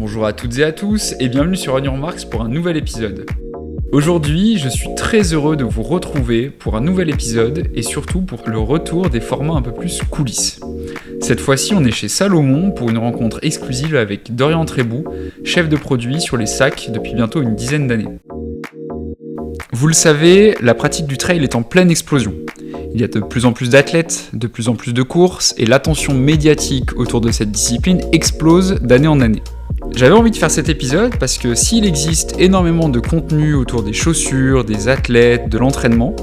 Bonjour à toutes et à tous et bienvenue sur On Your Marks pour un nouvel épisode. Aujourd'hui, je suis très heureux de vous retrouver pour un nouvel épisode et surtout pour le retour des formats un peu plus coulisses. Cette fois-ci, on est chez Salomon pour une rencontre exclusive avec Dorian Trébout, chef de produit sur les sacs depuis bientôt une dizaine d'années. Vous le savez, la pratique du trail est en pleine explosion. Il y a de plus en plus d'athlètes, de plus en plus de courses et l'attention médiatique autour de cette discipline explose d'année en année. J'avais envie de faire cet épisode parce que s'il existe énormément de contenu autour des chaussures, des athlètes, de l'entraînement,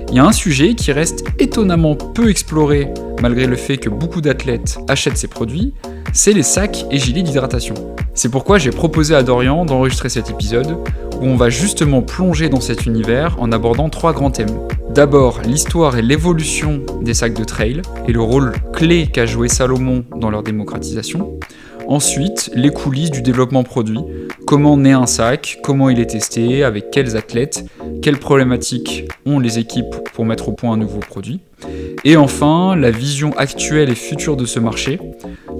il y a un sujet qui reste étonnamment peu exploré malgré le fait que beaucoup d'athlètes achètent ces produits, c'est les sacs et gilets d'hydratation. C'est pourquoi j'ai proposé à Dorian d'enregistrer cet épisode où on va justement plonger dans cet univers en abordant 3 grands thèmes. D'abord, l'histoire et l'évolution des sacs de trail et le rôle clé qu'a joué Salomon dans leur démocratisation. Ensuite, les coulisses du développement produit, comment naît un sac, comment il est testé, avec quels athlètes, quelles problématiques ont les équipes pour mettre au point un nouveau produit. Et enfin, la vision actuelle et future de ce marché,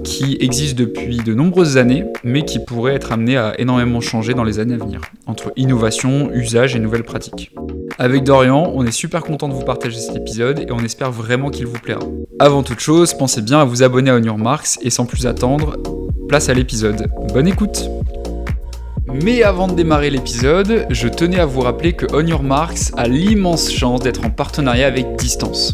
qui existe depuis de nombreuses années, mais qui pourrait être amené à énormément changer dans les années à venir, entre innovation, usage et nouvelles pratiques. Avec Dorian, on est super content de vous partager cet épisode et on espère vraiment qu'il vous plaira. Avant toute chose, pensez bien à vous abonner à On Your Marks et sans plus attendre, place à l'épisode. Bonne écoute! Mais avant de démarrer l'épisode, je tenais à vous rappeler que On Your Marks a l'immense chance d'être en partenariat avec Distance.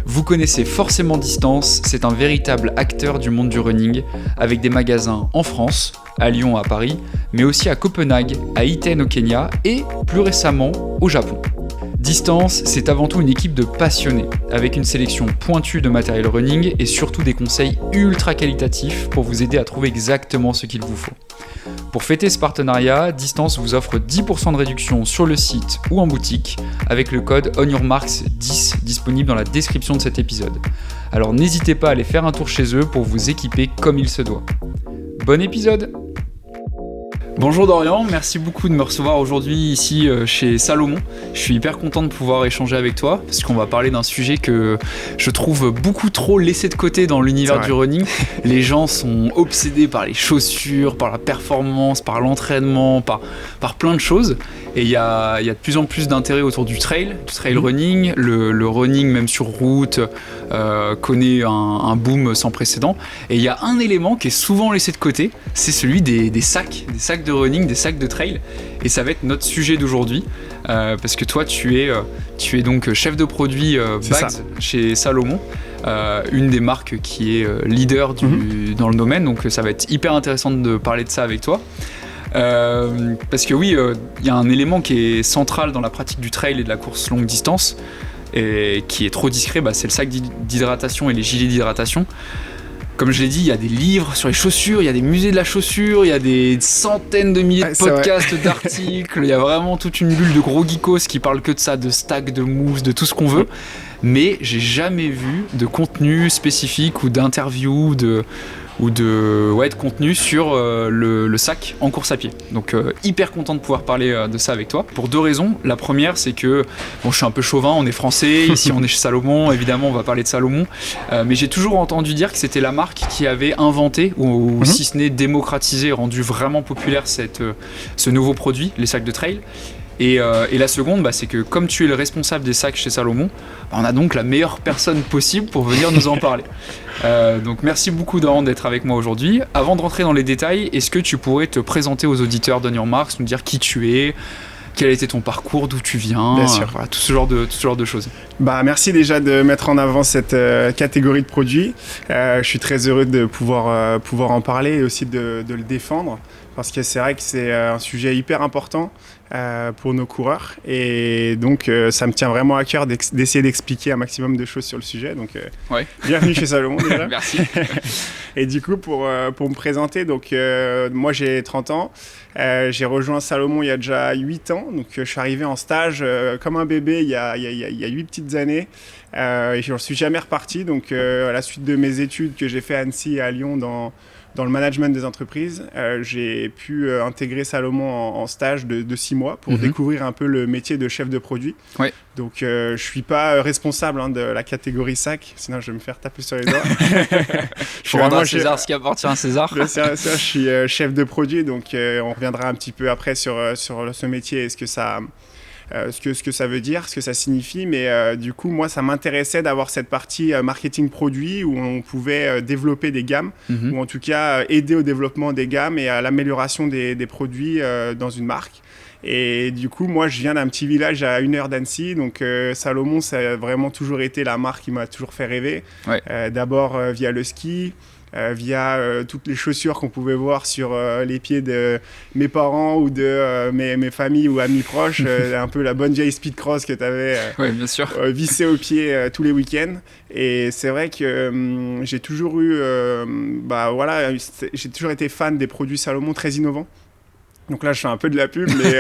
Vous connaissez forcément Distance, c'est un véritable acteur du monde du running, avec des magasins en France, à Lyon, à Paris, mais aussi à Copenhague, à Iten au Kenya et, plus récemment, au Japon. Distance, c'est avant tout une équipe de passionnés, avec une sélection pointue de matériel running et surtout des conseils ultra qualitatifs pour vous aider à trouver exactement ce qu'il vous faut. Pour fêter ce partenariat, Distance vous offre 10% de réduction sur le site ou en boutique avec le code ONYOURMARKS10 disponible dans la description de cet épisode. Alors n'hésitez pas à aller faire un tour chez eux pour vous équiper comme il se doit. Bon épisode! Bonjour Dorian, merci beaucoup de me recevoir aujourd'hui ici chez Salomon. Je suis hyper content de pouvoir échanger avec toi parce qu'on va parler d'un sujet que je trouve beaucoup trop laissé de côté dans l'univers du running. Les gens sont obsédés par les chaussures, par la performance, par l'entraînement, par plein de choses. Et il y a de plus en plus d'intérêt autour du trail running. Le running même sur route connaît un boom sans précédent. Et il y a un élément qui est souvent laissé de côté, c'est celui des sacs de running, des sacs de trail, et ça va être notre sujet d'aujourd'hui parce que toi tu es donc chef de produit bags chez Salomon, une des marques qui est leader dans le domaine, donc ça va être hyper intéressant de parler de ça avec toi. Parce que oui, il y a un élément qui est central dans la pratique du trail et de la course longue distance et qui est trop discret, c'est le sac d'hydratation et les gilets d'hydratation. Comme je l'ai dit, il y a des livres sur les chaussures, il y a des musées de la chaussure, il y a des centaines de milliers de podcasts, d'articles, il y a vraiment toute une bulle de gros geekos qui parlent que de ça, de stack, de mousse, de tout ce qu'on veut. Mais j'ai jamais vu de contenu spécifique ou d'interview de contenu sur le sac en course à pied. Donc hyper content de pouvoir parler de ça avec toi. Pour 2 raisons. La première, c'est que je suis un peu chauvin, on est français, ici on est chez Salomon, évidemment on va parler de Salomon, mais j'ai toujours entendu dire que c'était la marque qui avait inventé ou si ce n'est démocratisé, rendu vraiment populaire ce nouveau produit, les sacs de trail. Et la seconde, c'est que comme tu es le responsable des sacs chez Salomon, on a donc la meilleure personne possible pour venir nous en parler. Donc merci beaucoup Dorian d'être avec moi aujourd'hui. Avant de rentrer dans les détails, est-ce que tu pourrais te présenter aux auditeurs d'On Your Marks, nous dire qui tu es, quel a été ton parcours, d'où tu viens, Bien sûr. Tout ce genre de choses. Merci déjà de mettre en avant cette catégorie de produits. Je suis très heureux de pouvoir en parler et aussi de le défendre, parce que c'est vrai que c'est un sujet hyper important pour nos coureurs, et donc ça me tient vraiment à cœur d'essayer d'expliquer un maximum de choses sur le sujet. Donc bienvenue chez Salomon déjà. Merci. Et du coup pour me présenter, donc moi j'ai 30 ans, j'ai rejoint Salomon il y a déjà 8 ans, donc je suis arrivé en stage comme un bébé il y a 8 petites années. et j'en suis jamais reparti. Donc à la suite de mes études que j'ai fait à Annecy et à Lyon dans le management des entreprises, j'ai pu intégrer Salomon en stage de 6 mois pour découvrir un peu le métier de chef de produit. Ouais. Donc je suis pas responsable de la catégorie sac, sinon je vais me faire taper sur les doigts. Je suis vraiment à César ce qui appartient à César. Bien sûr, je suis chef de produit, donc on reviendra un petit peu après sur ce métier et ce que ça veut dire, ce que ça signifie, mais du coup moi ça m'intéressait d'avoir cette partie marketing produit où on pouvait développer des gammes, ou en tout cas aider au développement des gammes et à l'amélioration des produits dans une marque. Et du coup moi je viens d'un petit village à 1 heure d'Annecy, donc Salomon ça a vraiment toujours été la marque qui m'a toujours fait rêver. Ouais. D'abord via le ski, via toutes les chaussures qu'on pouvait voir sur les pieds de mes parents ou de mes familles ou amis proches, un peu la bonne vieille speed cross que tu avais vissée au pied tous les week-ends. Et c'est vrai que j'ai toujours j'ai toujours été fan des produits Salomon très innovants. Donc là, je fais un peu de la pub, mais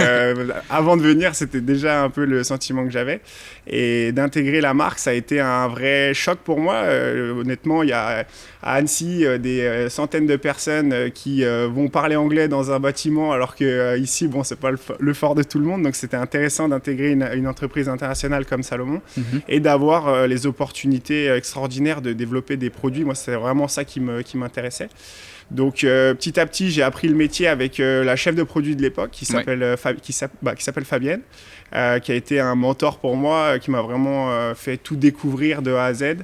avant de venir, c'était déjà un peu le sentiment que j'avais. Et d'intégrer la marque, ça a été un vrai choc pour moi. Honnêtement, il y a à Annecy des centaines de personnes qui vont parler anglais dans un bâtiment, alors qu'ici, c'est pas le fort de tout le monde. Donc c'était intéressant d'intégrer une entreprise internationale comme Salomon et d'avoir les opportunités extraordinaires de développer des produits. Moi, c'est vraiment ça qui m'intéressait. Donc petit à petit, j'ai appris le métier avec la chef de produit de l'époque qui s'appelle Fabienne, qui a été un mentor pour moi, qui m'a vraiment fait tout découvrir de A à Z.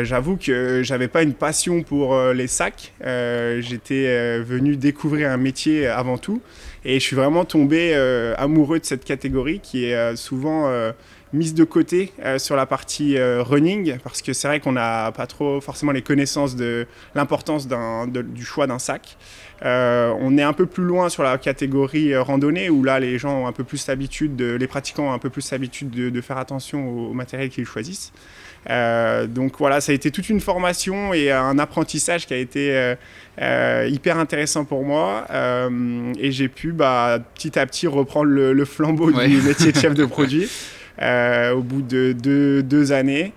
J'avoue que j'avais pas une passion pour les sacs. J'étais venu découvrir un métier avant tout, et je suis vraiment tombé amoureux de cette catégorie qui est souvent mise de côté sur la partie running, parce que c'est vrai qu'on n'a pas trop forcément les connaissances de l'importance du choix d'un sac. On est un peu plus loin sur la catégorie randonnée, où là les gens ont un peu plus l'habitude, les pratiquants ont un peu plus l'habitude de faire attention au matériel qu'ils choisissent. Donc voilà, ça a été toute une formation et un apprentissage qui a été hyper intéressant pour moi, et j'ai pu petit à petit reprendre le flambeau du métier de chef de produit. Au bout de deux années.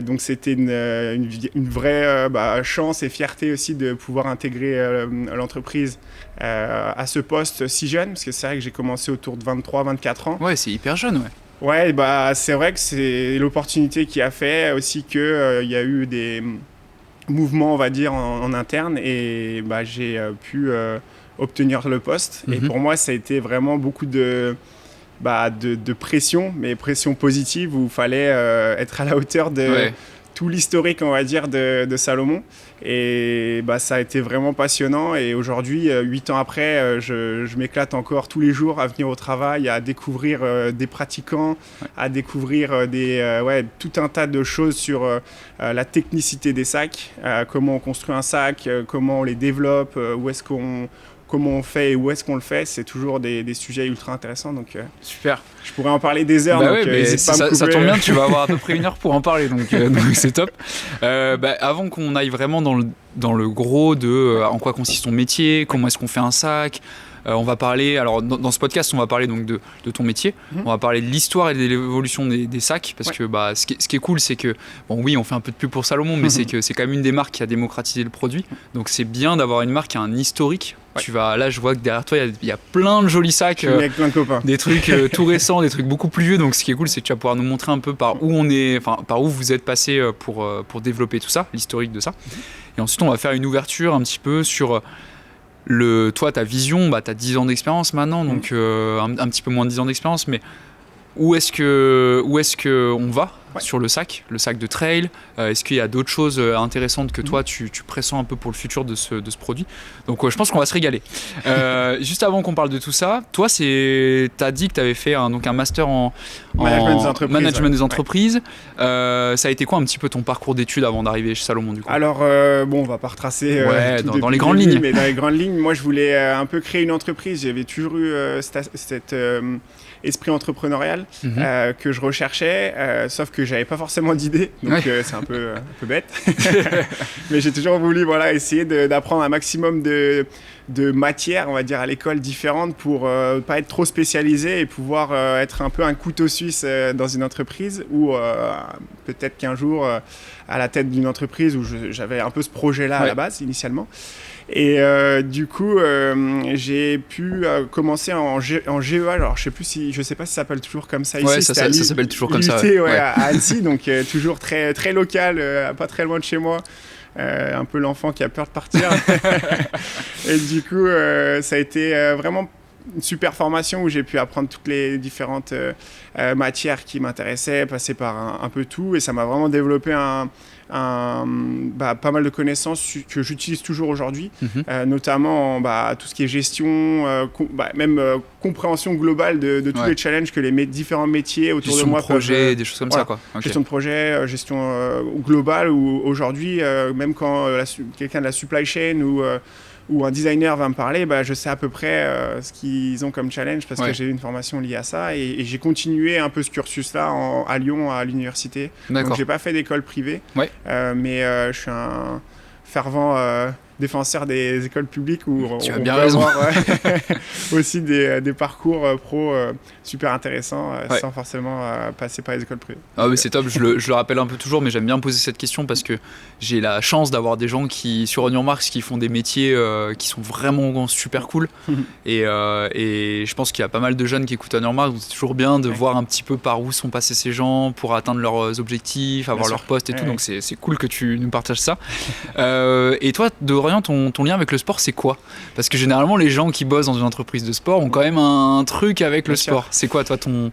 Donc c'était une vraie chance et fierté aussi de pouvoir intégrer l'entreprise à ce poste si jeune, parce que c'est vrai que j'ai commencé autour de 23-24 ans. Ouais, c'est hyper jeune, ouais. Ouais, c'est vrai que c'est l'opportunité qui a fait aussi qu'il y a eu des mouvements, on va dire, en interne, et j'ai pu obtenir le poste. Et pour moi, ça a été vraiment beaucoup de pression, mais pression positive, où il fallait être à la hauteur de tout l'historique, on va dire, de Salomon. Et ça a été vraiment passionnant. Et aujourd'hui, 8 ans après, je m'éclate encore tous les jours à venir au travail, à découvrir des pratiquants, à découvrir tout un tas de choses sur la technicité des sacs, comment on construit un sac, comment on les développe, comment on fait et où est-ce qu'on le fait. C'est toujours des sujets ultra intéressants. Donc, super. Je pourrais en parler des heures. Ça tombe bien, tu vas avoir à peu près 1 heure pour en parler, donc c'est top. Avant qu'on aille vraiment dans le gros de en quoi consiste ton métier, comment est-ce qu'on fait un sac, on va parler, alors dans ce podcast, on va parler donc de ton métier, on va parler de l'histoire et de l'évolution des sacs, parce que ce qui est cool, c'est que, on fait un peu de pub pour Salomon, mais c'est que c'est quand même une des marques qui a démocratisé le produit, donc c'est bien d'avoir une marque qui a un historique. Là, je vois que derrière toi, il y a plein de jolis sacs, avec plein de copains. Des trucs tout récents, des trucs beaucoup plus vieux, donc ce qui est cool, c'est que tu vas pouvoir nous montrer un peu par où vous êtes passé pour développer tout ça, l'historique de ça. Et ensuite, on va faire une ouverture un petit peu sur toi, ta vision. Tu as 10 ans d'expérience maintenant, donc un petit peu moins de 10 ans d'expérience, mais où est-ce que on va sur le sac de trail, est-ce qu'il y a d'autres choses intéressantes que toi tu pressens un peu pour le futur de ce produit, donc je pense qu'on va se régaler. Juste avant qu'on parle de tout ça, toi t'as dit que tu avais fait un master en management des entreprises. Ça a été quoi un petit peu ton parcours d'études avant d'arriver chez Salomon, du coup? Alors on va pas retracer dans les grandes lignes, mais dans les grandes lignes, moi je voulais un peu créer une entreprise. J'avais toujours eu cet esprit entrepreneurial que je recherchais, sauf que j'avais pas forcément d'idées, donc c'est un peu bête. Mais j'ai toujours voulu essayer d'apprendre un maximum de matières, on va dire, à l'école différentes pour pas être trop spécialisé et pouvoir être un peu un couteau suisse dans une entreprise ou peut-être qu'un jour à la tête d'une entreprise où j'avais un peu ce projet-là à la base initialement. Et du coup, j'ai pu commencer en GEA. Alors, je sais pas si ça s'appelle toujours comme ça ici. Ouais, ça s'appelle toujours comme ça. À Annecy, donc toujours très très local, pas très loin de chez moi. Un peu l'enfant qui a peur de partir. Et du coup, ça a été vraiment une super formation où j'ai pu apprendre toutes les différentes matières qui m'intéressaient, passer par un peu tout, et ça m'a vraiment développé pas mal de connaissances que j'utilise toujours aujourd'hui, notamment tout ce qui est gestion, même compréhension globale de tous les challenges que les différents métiers autour de moi peuvent... Gestion de projet, des choses comme ça, quoi. Okay. Gestion de projet, gestion globale, où aujourd'hui, même quand quelqu'un de la supply chain ou un designer va me parler, je sais à peu près ce qu'ils ont comme challenge parce que j'ai eu une formation liée à ça et j'ai continué un peu ce cursus-là à Lyon, à l'université. Donc, j'ai pas fait d'école privée, mais je suis un fervent défenseur des écoles publiques où tu as bien raison. Avoir aussi des parcours pro super intéressants sans forcément passer par les écoles privées. Ah oui, c'est top, je le rappelle un peu toujours, mais j'aime bien poser cette question parce que j'ai la chance d'avoir des gens sur Onion Marks qui font des métiers qui sont vraiment super cool. Et je pense qu'il y a pas mal de jeunes qui écoutent Onion Marks, donc c'est toujours bien de voir un petit peu par où sont passés ces gens pour atteindre leurs objectifs, avoir leur poste et tout, donc c'est cool que tu nous partages ça. Et toi, Dorian, ton lien avec le sport, c'est quoi? Parce que généralement, les gens qui bossent dans une entreprise de sport ont quand même un truc avec le sport. C'est quoi, toi, ton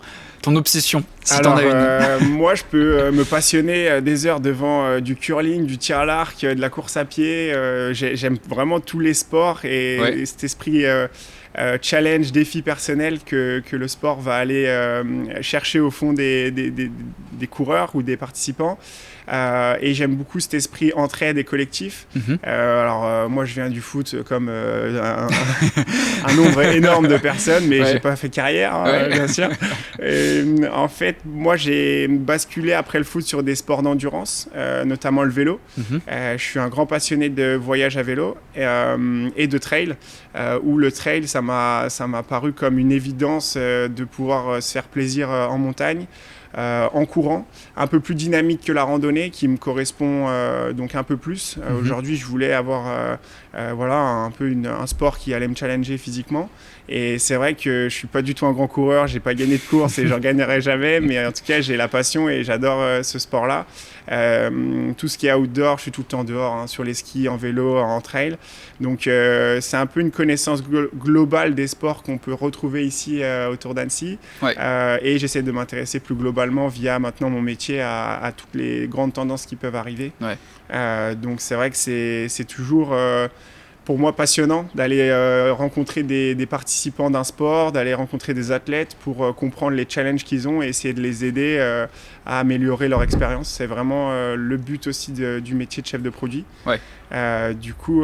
obsession, si t'en as une? Moi, je peux me passionner des heures devant du curling, du tir à l'arc, de la course à pied. J'aime vraiment tous les sports et cet esprit challenge, défi personnel que le sport va aller chercher au fond des coureurs ou des participants. Et j'aime beaucoup cet esprit entraide et collectif. Moi, je viens du foot comme un nombre énorme de personnes, mais j'ai pas fait carrière, bien sûr. Et, en fait, moi, j'ai basculé après le foot sur des sports d'endurance, notamment le vélo. Je suis un grand passionné de voyage à vélo et de trail, où le trail, ça m'a paru comme une évidence de pouvoir se faire plaisir en montagne. En courant, un peu plus dynamique que la randonnée qui me correspond donc un peu plus. Aujourd'hui, je voulais avoir un peu un sport qui allait me challenger physiquement. Et c'est vrai que je suis pas du tout un grand coureur, j'ai pas gagné de course et j'en gagnerai jamais, mais en tout cas j'ai la passion et j'adore ce sport-là. Tout ce qui est outdoor, je suis tout le temps dehors, sur les skis, en vélo, en trail. Donc c'est un peu une connaissance globale des sports qu'on peut retrouver ici autour d'Annecy. Et j'essaie de m'intéresser plus globalement via maintenant mon métier à toutes les grandes tendances qui peuvent arriver. Donc c'est vrai que c'est toujours pour moi passionnant d'aller rencontrer des participants d'un sport, d'aller rencontrer des athlètes pour comprendre les challenges qu'ils ont et essayer de les aider à améliorer leur expérience. C'est vraiment le but aussi du métier de chef de produit. Du coup,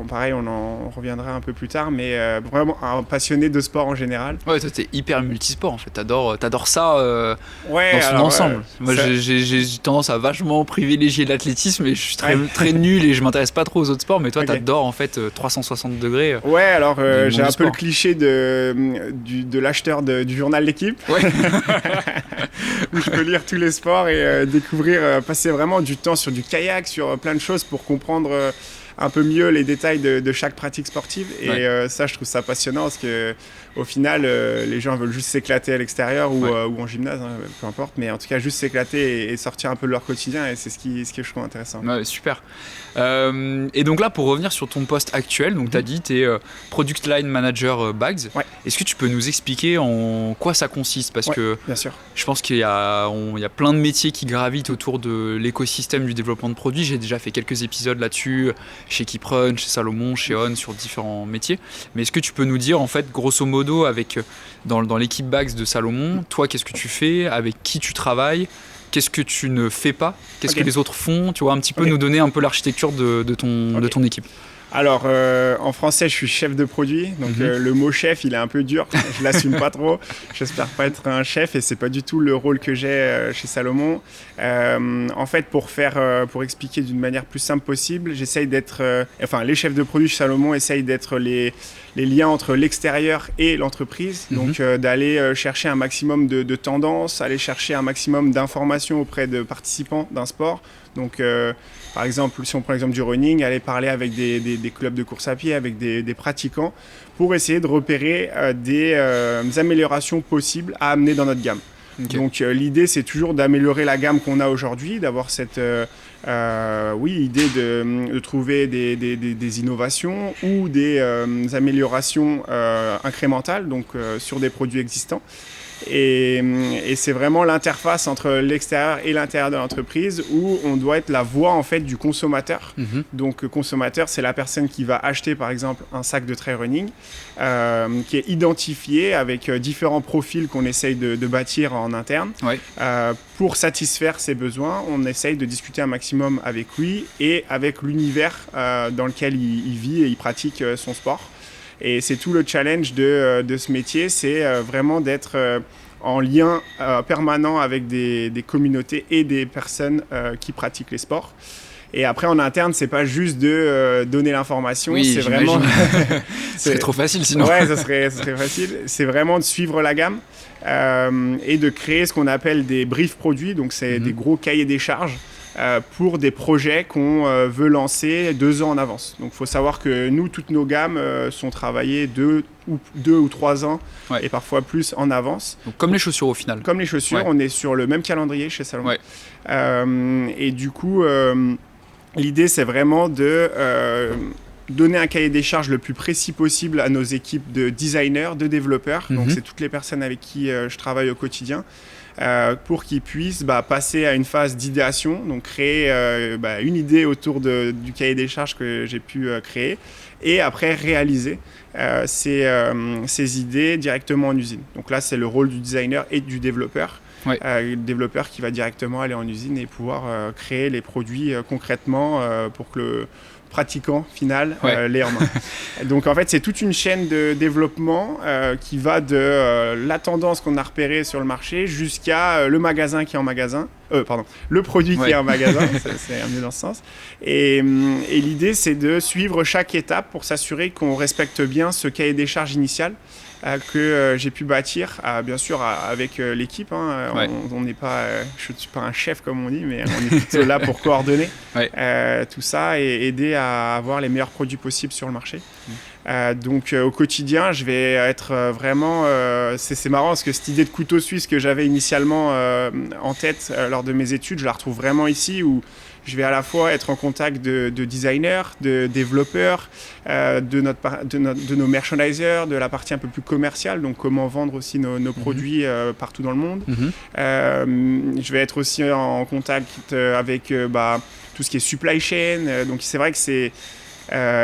pareil, on en reviendra un peu plus tard, mais vraiment un passionné de sport en général. Ouais, toi, t'es hyper multisport en fait. T'adores ça dans son ensemble. Moi, j'ai tendance à vachement privilégier l'athlétisme et je suis très nul et je m'intéresse pas trop aux autres sports, mais toi, t'adores en fait 360 degrés. J'ai un peu le cliché de l'acheteur du journal L'équipe. Où je peux lire tous les sports et découvrir, passer vraiment du temps sur du kayak, sur plein de choses pour comprendre un peu mieux les détails de chaque pratique sportive. Et ça, je trouve ça passionnant parce qu'au final, les gens veulent juste s'éclater à l'extérieur ou en gymnase, peu importe, mais en tout cas, juste s'éclater et sortir un peu de leur quotidien. Et c'est ce que je trouve intéressant. Super. Et donc là, pour revenir sur ton poste actuel, donc tu as dit tu es Product Line Manager Bags. Est-ce que tu peux nous expliquer en quoi ça consiste? Parce que bien sûr. Je pense qu'il y a plein de métiers qui gravitent autour de l'écosystème du développement de produits. J'ai déjà fait quelques épisodes là-dessus, chez KeepRun, chez Salomon, chez On, sur différents métiers. Mais est-ce que tu peux nous dire, en fait, grosso modo, dans l'équipe Bags de Salomon, toi, qu'est-ce que tu fais? Avec qui tu travailles? Qu'est-ce que tu ne fais pas? Qu'est-ce que les autres font? Tu vois, un petit peu nous donner un peu l'architecture de ton équipe. Alors, en français, je suis chef de produit. Donc, le mot chef, il est un peu dur. Je l'assume pas trop. J'espère pas être un chef et c'est pas du tout le rôle que j'ai chez Salomon. En fait, pour expliquer d'une manière plus simple possible, j'essaye d'être... les chefs de produit chez Salomon essayent d'être les liens entre l'extérieur et l'entreprise. Donc, d'aller chercher un maximum de tendances, aller chercher un maximum d'informations auprès de participants d'un sport. Donc, par exemple, si on prend l'exemple du running, aller parler avec des clubs de course à pied, avec des pratiquants, pour essayer de repérer des améliorations possibles à amener dans notre gamme. Okay. Donc l'idée, c'est toujours d'améliorer la gamme qu'on a aujourd'hui, d'avoir cette idée de trouver des innovations ou des améliorations incrémentales, donc sur des produits existants. Et c'est vraiment l'interface entre l'extérieur et l'intérieur de l'entreprise où on doit être la voix en fait du consommateur. Donc le consommateur, c'est la personne qui va acheter par exemple un sac de trail running qui est identifié avec différents profils qu'on essaye de bâtir en interne. Pour satisfaire ses besoins, on essaye de discuter un maximum avec lui et avec l'univers dans lequel il vit et il pratique son sport. Et c'est tout le challenge de ce métier, c'est vraiment d'être en lien permanent avec des communautés et des personnes qui pratiquent les sports. Et après, en interne, c'est pas juste de donner l'information, c'est vraiment... Ce serait trop facile sinon. Ouais, ça serait facile. C'est vraiment de suivre la gamme et de créer ce qu'on appelle des briefs produits, donc c'est des gros cahiers des charges. Pour des projets qu'on veut lancer 2 ans en avance. Donc il faut savoir que nous, toutes nos gammes sont travaillées 2 ou 3 ans et parfois plus en avance. Donc, comme les chaussures au final. Comme les chaussures, on est sur le même calendrier chez Salomon. Et du coup, l'idée c'est vraiment de donner un cahier des charges le plus précis possible à nos équipes de designers, de développeurs. Donc c'est toutes les personnes avec qui je travaille au quotidien. Pour qu'ils puissent passer à une phase d'idéation, donc créer une idée autour du cahier des charges que j'ai pu créer et après réaliser ces idées directement en usine. Donc là, c'est le rôle du designer et du développeur. Le développeur qui va directement aller en usine et pouvoir créer les produits concrètement pour que le pratiquant final l'ait en main. Donc en fait, c'est toute une chaîne de développement qui va de la tendance qu'on a repérée sur le marché jusqu'à le magasin qui est en magasin. Le produit qui est en magasin, c'est mieux dans ce sens. Et l'idée, c'est de suivre chaque étape pour s'assurer qu'on respecte bien ce cahier des charges initial que j'ai pu bâtir, bien sûr avec l'équipe. On n'est pas, je ne suis pas un chef comme on dit, mais on est plutôt là pour coordonner tout ça et aider à avoir les meilleurs produits possibles sur le marché. Donc au quotidien, je vais être vraiment... c'est marrant parce que cette idée de couteau suisse que j'avais initialement en tête lors de mes études, je la retrouve vraiment ici où je vais à la fois être en contact de designers, de développeurs, de nos merchandisers, de la partie un peu plus commerciale, donc comment vendre aussi nos produits partout dans le monde. Je vais être aussi en contact avec tout ce qui est supply chain. Donc c'est vrai que c'est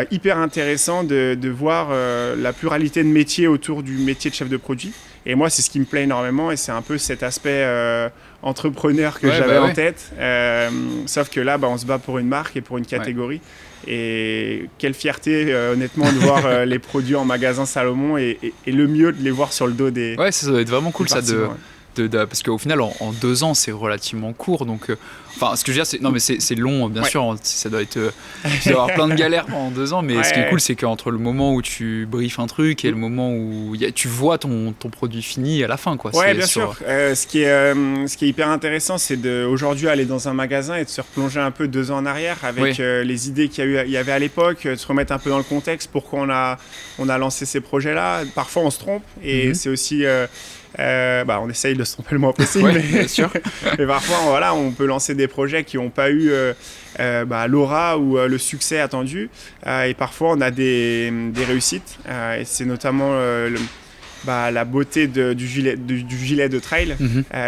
hyper intéressant de voir la pluralité de métiers autour du métier de chef de produit. Et moi, c'est ce qui me plaît énormément et c'est un peu cet aspect entrepreneur que j'avais en tête. Sauf que là, on se bat pour une marque et pour une catégorie. Et quelle fierté, honnêtement, de voir les produits en magasin Salomon et le mieux de les voir sur le dos des... Ouais, ça doit être vraiment cool ça parce qu'au final, en 2 ans, c'est relativement court. Donc, ce que je veux dire, c'est long, bien sûr. Ça doit être, tu dois avoir plein de galères pendant 2 ans. Mais ce qui est cool, c'est qu'entre le moment où tu briefes un truc et le moment où tu vois ton produit fini à la fin, quoi. Ouais, bien sûr. Ce qui est hyper intéressant, c'est d'aujourd'hui aller dans un magasin et de se replonger un peu 2 ans en arrière avec les idées qu'il y avait à l'époque, de se remettre un peu dans le contexte, pourquoi on a lancé ces projets-là. Parfois, on se trompe et c'est aussi... on essaye de se tromper le moins possible, bien sûr. mais parfois on peut lancer des projets qui n'ont pas eu l'aura ou le succès attendu et parfois on a des réussites et c'est notamment la beauté du gilet de trail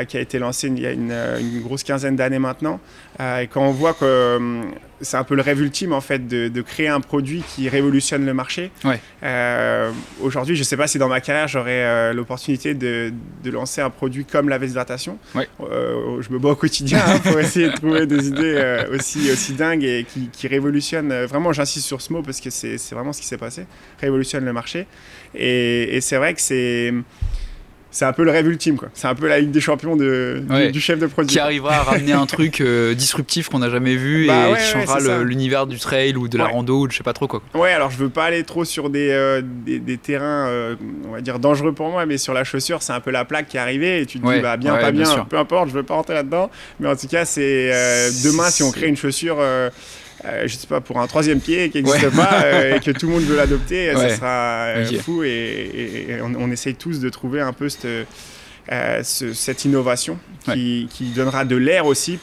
qui a été lancé il y a une grosse quinzaine d'années maintenant et quand on voit que c'est un peu le rêve ultime en fait de créer un produit qui révolutionne le marché. Aujourd'hui, je ne sais pas si dans ma carrière j'aurais l'opportunité de lancer un produit comme la veste d'hydratation. Je me bats au quotidien pour essayer de trouver des idées aussi dingues et qui révolutionnent. Vraiment, j'insiste sur ce mot parce que c'est vraiment ce qui s'est passé. Révolutionne le marché. Et c'est vrai que c'est un peu le rêve ultime, quoi. C'est un peu la Ligue des Champions du chef de produit. Qui arrivera à ramener un truc disruptif qu'on n'a jamais vu et qui changera l'univers du trail ou de la rando ou de je sais pas trop quoi. Ouais, alors je veux pas aller trop sur des terrains, on va dire dangereux pour moi, mais sur la chaussure, c'est un peu la plaque qui est arrivée et tu te dis bien, pas bien, peu importe, je veux pas rentrer là-dedans. Mais en tout cas, c'est demain si on crée une chaussure. Je sais pas, pour un 3e pied qui n'existe pas et que tout le monde veut l'adopter, ça sera fou et on essaye tous de trouver un peu cette innovation qui donnera de l'air aussi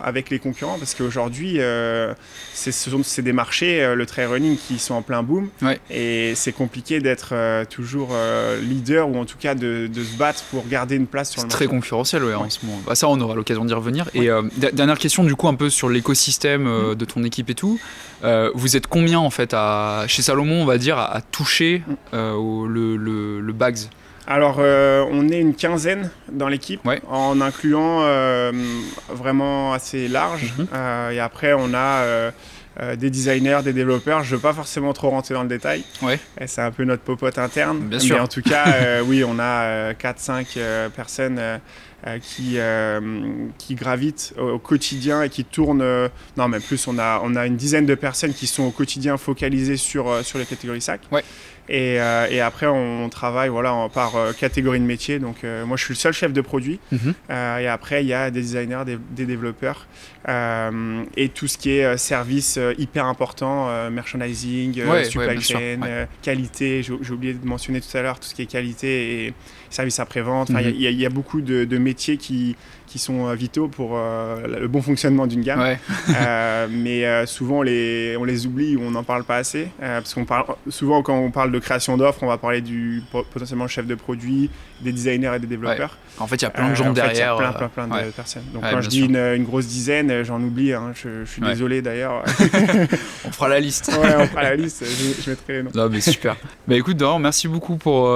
avec les concurrents parce qu'aujourd'hui c'est des marchés, le trail running qui sont en plein boom et c'est compliqué d'être toujours leader ou en tout cas de se battre pour garder une place sur le marché. C'est très concurrentiel en ce moment. Ça on aura l'occasion d'y revenir. Et dernière question du coup un peu sur l'écosystème de ton équipe et tout. Vous êtes combien en fait chez Salomon on va dire à toucher le Bags? Alors, on est une quinzaine dans l'équipe, en incluant vraiment assez large. Et après, on a des designers, des développeurs. Je ne veux pas forcément trop rentrer dans le détail. Et c'est un peu notre popote interne. Bien sûr. Mais en tout cas, oui, on a 4-5 personnes qui gravitent au quotidien et qui tournent. Non, mais plus, on a une dizaine de personnes qui sont au quotidien focalisées sur les catégories SAC. Et après, on travaille par catégorie de métier. Donc, moi, je suis le seul chef de produit. Et après, il y a des designers, des développeurs et tout ce qui est service hyper important, merchandising, supply chain, qualité. J'ai oublié de mentionner tout à l'heure tout ce qui est qualité et service après-vente. Il y a beaucoup de métiers qui sont vitaux pour le bon fonctionnement d'une gamme. Mais souvent, on les oublie ou on n'en parle pas assez. Parce qu'on parle souvent, quand on parle de création d'offres, on va parler potentiellement chef de produit, des designers et des développeurs. En fait, il y a plein de gens derrière. Il y a plein de personnes. Donc, quand je dis une grosse dizaine, j'en oublie. Je suis désolé d'ailleurs. On fera la liste. On fera la liste. Je mettrai les noms. Non, mais super. Écoute, Dorian, merci beaucoup pour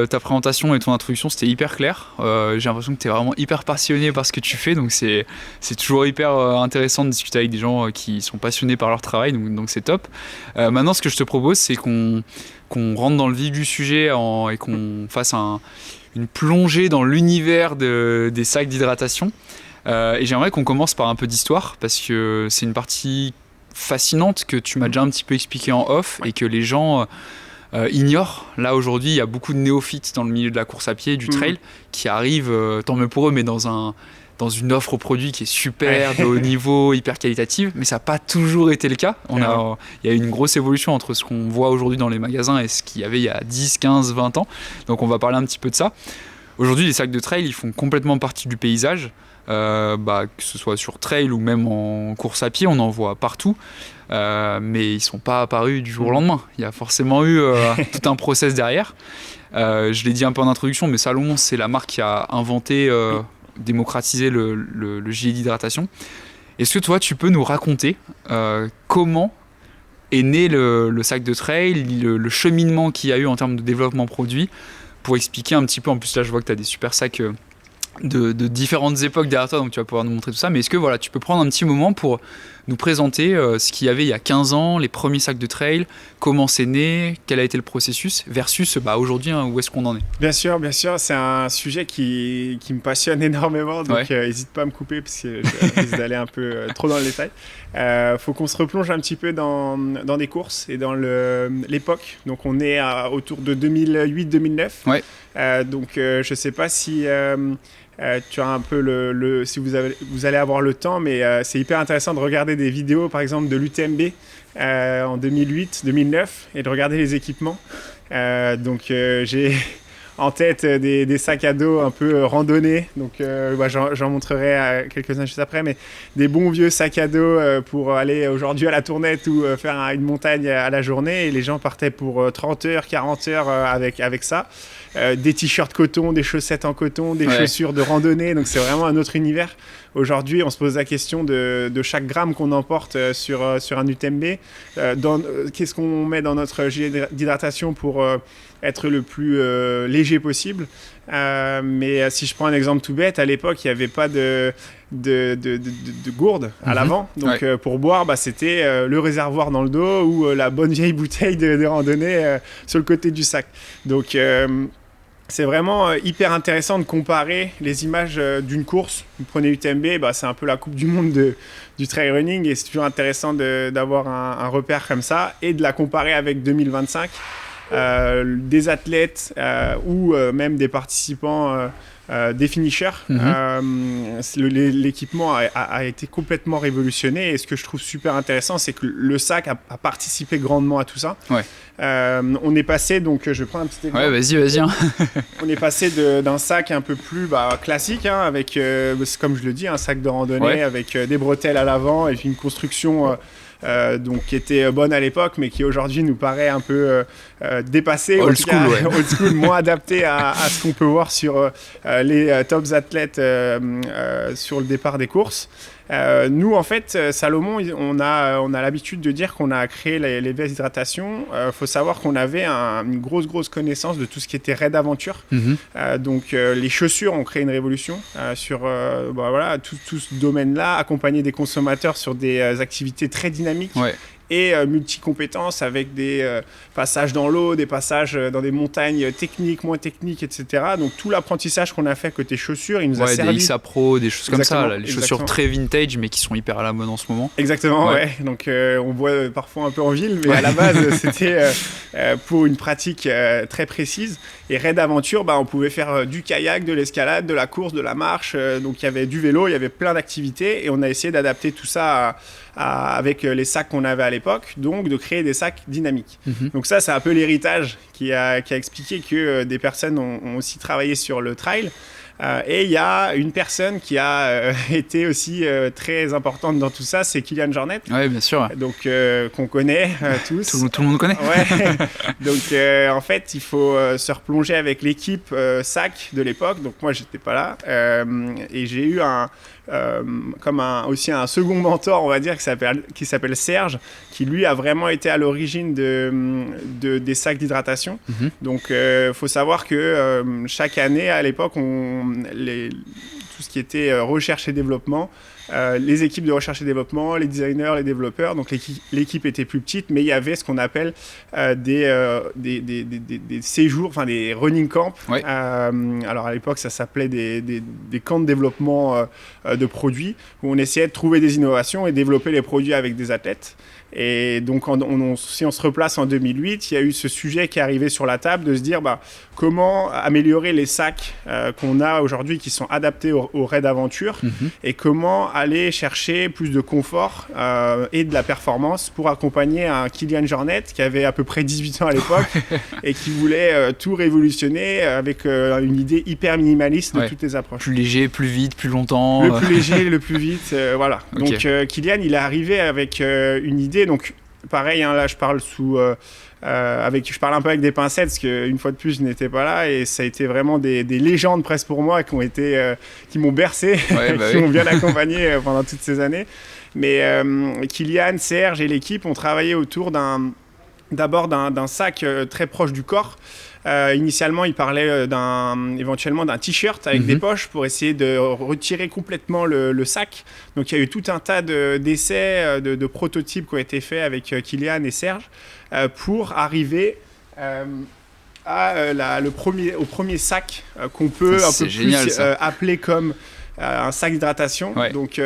ta présentation et ton introduction. C'était hyper clair. J'ai l'impression que tu es vraiment hyper passionné par ce que tu fais. Donc, c'est toujours hyper intéressant de discuter avec des gens qui sont passionnés par leur travail. Donc c'est top. Maintenant, ce que je te propose, c'est qu'on rentre dans le vif du sujet et qu'on fasse une plongée dans l'univers des sacs d'hydratation. Et j'aimerais qu'on commence par un peu d'histoire parce que c'est une partie fascinante que tu m'as déjà un petit peu expliqué en off et que les gens ignorent. Là aujourd'hui, il y a beaucoup de néophytes dans le milieu de la course à pied, du trail, qui arrivent, tant mieux pour eux, mais dans une offre au produit qui est super, de haut niveau, hyper qualitative, mais ça n'a pas toujours été le cas. Il y a eu une grosse évolution entre ce qu'on voit aujourd'hui dans les magasins et ce qu'il y avait il y a 10, 15, 20 ans. Donc on va parler un petit peu de ça. Aujourd'hui, les sacs de trail, ils font complètement partie du paysage, que ce soit sur trail ou même en course à pied, on en voit partout. Mais ils ne sont pas apparus du jour au lendemain. Il y a forcément eu tout un process derrière. Je l'ai dit un peu en introduction, mais Salomon, c'est la marque qui a inventé... démocratiser le gilet d'hydratation. Est-ce que toi, tu peux nous raconter comment est né le sac de trail, le cheminement qu'il y a eu en termes de développement produit, pour expliquer un petit peu, en plus là je vois que tu as des super sacs de différentes époques derrière toi, donc tu vas pouvoir nous montrer tout ça, mais est-ce que tu peux prendre un petit moment pour nous présenter ce qu'il y avait il y a 15 ans, les premiers sacs de trail, comment c'est né, quel a été le processus, versus aujourd'hui, où est-ce qu'on en est? Bien sûr, c'est un sujet qui me passionne énormément, donc n'hésite pas à me couper parce que je risque d'aller un peu trop dans le détail. Faut qu'on se replonge un petit peu dans des courses et dans l'époque, donc on est autour de 2008-2009, donc je sais pas si... tu as un peu si vous allez avoir le temps, mais c'est hyper intéressant de regarder des vidéos, par exemple, de l'UTMB en 2008-2009 et de regarder les équipements. Donc, j'ai en tête des sacs à dos un peu randonnés. Donc, j'en montrerai quelques-uns juste après, mais des bons vieux sacs à dos pour aller aujourd'hui à la Tournette ou faire une montagne à la journée. Et les gens partaient pour 30 heures, 40 heures avec ça. Des t-shirts coton, des chaussettes en coton, des chaussures de randonnée, donc c'est vraiment un autre univers. Aujourd'hui, on se pose la question de chaque gramme qu'on emporte sur un UTMB. Qu'est-ce qu'on met dans notre gilet d'hydratation pour être le plus léger possible. Mais si je prends un exemple tout bête, à l'époque, il n'y avait pas de gourde à l'avant. Donc pour boire, c'était le réservoir dans le dos ou la bonne vieille bouteille de randonnée sur le côté du sac. Donc c'est vraiment hyper intéressant de comparer les images d'une course. Vous prenez UTMB, c'est un peu la coupe du monde du trail running et c'est toujours intéressant d'avoir un repère comme ça et de la comparer avec 2025. Des athlètes ou même des participants, des finishers. L'équipement a été complètement révolutionné et ce que je trouve super intéressant, c'est que le SAC a participé grandement à tout ça. Ouais. On est passé, donc je vais prendre un petit exemple. Ouais, vas-y. On est passé d'un sac un peu plus classique, avec, comme je le dis, un sac de randonnée avec des bretelles à l'avant et puis une construction donc qui était bonne à l'époque, mais qui aujourd'hui nous paraît un peu dépassée, old school, moins adapté à ce qu'on peut voir sur les tops athlètes sur le départ des courses. Nous, en fait, Salomon, on a l'habitude de dire qu'on a créé les vestes d'hydratation. Faut savoir qu'on avait une grosse connaissance de tout ce qui était raid aventure. Donc, les chaussures ont créé une révolution sur tout ce domaine-là, accompagner des consommateurs sur des activités très dynamiques. Ouais. Et multi-compétences avec des passages dans l'eau, des passages dans des montagnes techniques, moins techniques, etc. Donc tout l'apprentissage qu'on a fait côté chaussures, il nous a servi. Des XA Pro, des choses comme ça, là, les chaussures exactement. très vintage mais qui sont hyper à la mode en ce moment. Exactement, ouais. Donc on voit parfois un peu en ville, mais à la base c'était pour une pratique très précise. Et raid aventure, on pouvait faire du kayak, de l'escalade, de la course, de la marche. Donc il y avait du vélo, il y avait plein d'activités et on a essayé d'adapter tout ça avec les sacs qu'on avait à l'époque, donc de créer des sacs dynamiques. Donc ça, c'est un peu l'héritage qui a expliqué que des personnes ont aussi travaillé sur le trail. Et il y a une personne qui a été aussi très importante dans tout ça, c'est Kilian Jornet. Oui, bien sûr. Donc, qu'on connaît tous. Tout le monde connaît. Ouais. Donc, en fait, il faut se replonger avec l'équipe SAC de l'époque. Donc, moi, j'étais pas là. Et j'ai eu aussi un second mentor, on va dire, qui s'appelle Serge, qui lui a vraiment été à l'origine des sacs d'hydratation. Donc, faut savoir que chaque année, à l'époque, tout ce qui était recherche et développement, les équipes de recherche et développement, les designers, les développeurs, donc l'équipe était plus petite, mais il y avait ce qu'on appelle des séjours, enfin des running camps. Ouais. Alors à l'époque, ça s'appelait des camps de développement de produits, où on essayait de trouver des innovations et développer les produits avec des athlètes. Et donc, si on se replace en 2008, il y a eu ce sujet qui est arrivé sur la table de se dire comment améliorer les sacs qu'on a aujourd'hui qui sont adaptés au raid aventure et comment aller chercher plus de confort et de la performance pour accompagner un Kilian Jornet qui avait à peu près 18 ans à l'époque et qui voulait tout révolutionner avec une idée hyper minimaliste de toutes les approches. Plus léger, plus vite, plus longtemps. Le plus léger, le plus vite, voilà. Okay. Donc Kilian, il est arrivé avec une idée. Donc pareil, là je parle je parle un peu avec des pincettes parce qu'une fois de plus je n'étais pas là et ça a été vraiment des légendes presque pour moi qui m'ont bercé, qui m'ont bien accompagné pendant toutes ces années. Mais Kilian, Serge et l'équipe ont travaillé autour d'abord d'un sac très proche du corps. Initialement, il parlait éventuellement d'un t-shirt avec des poches pour essayer de retirer complètement le sac. Donc, il y a eu tout un tas d'essais, de prototypes qui ont été faits avec Kilian et Serge pour arriver au premier sac qu'on peut un peu génial, plus appeler comme un sac d'hydratation. Ouais. Donc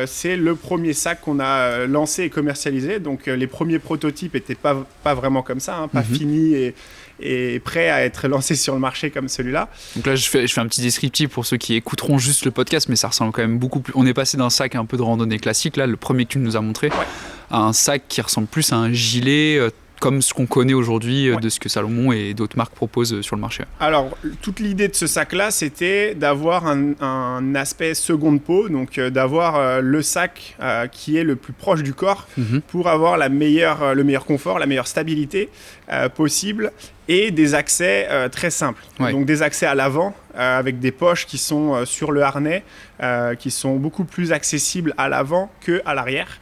c'est le premier sac qu'on a lancé et commercialisé. Donc les premiers prototypes n'étaient pas vraiment comme ça, pas finis et prêts à être lancés sur le marché comme celui-là. Donc là je fais un petit descriptif pour ceux qui écouteront juste le podcast, mais ça ressemble quand même beaucoup plus. On est passé d'un sac un peu de randonnée classique, là le premier que tu nous as montré, à un sac qui ressemble plus à un gilet comme ce qu'on connaît aujourd'hui de ce que Salomon et d'autres marques proposent sur le marché. Alors, toute l'idée de ce sac-là, c'était d'avoir un aspect seconde peau, donc d'avoir le sac qui est le plus proche du corps pour avoir le meilleur confort, la meilleure stabilité possible et des accès très simples. Ouais. Donc, des accès à l'avant avec des poches qui sont sur le harnais, qui sont beaucoup plus accessibles à l'avant qu'à l'arrière.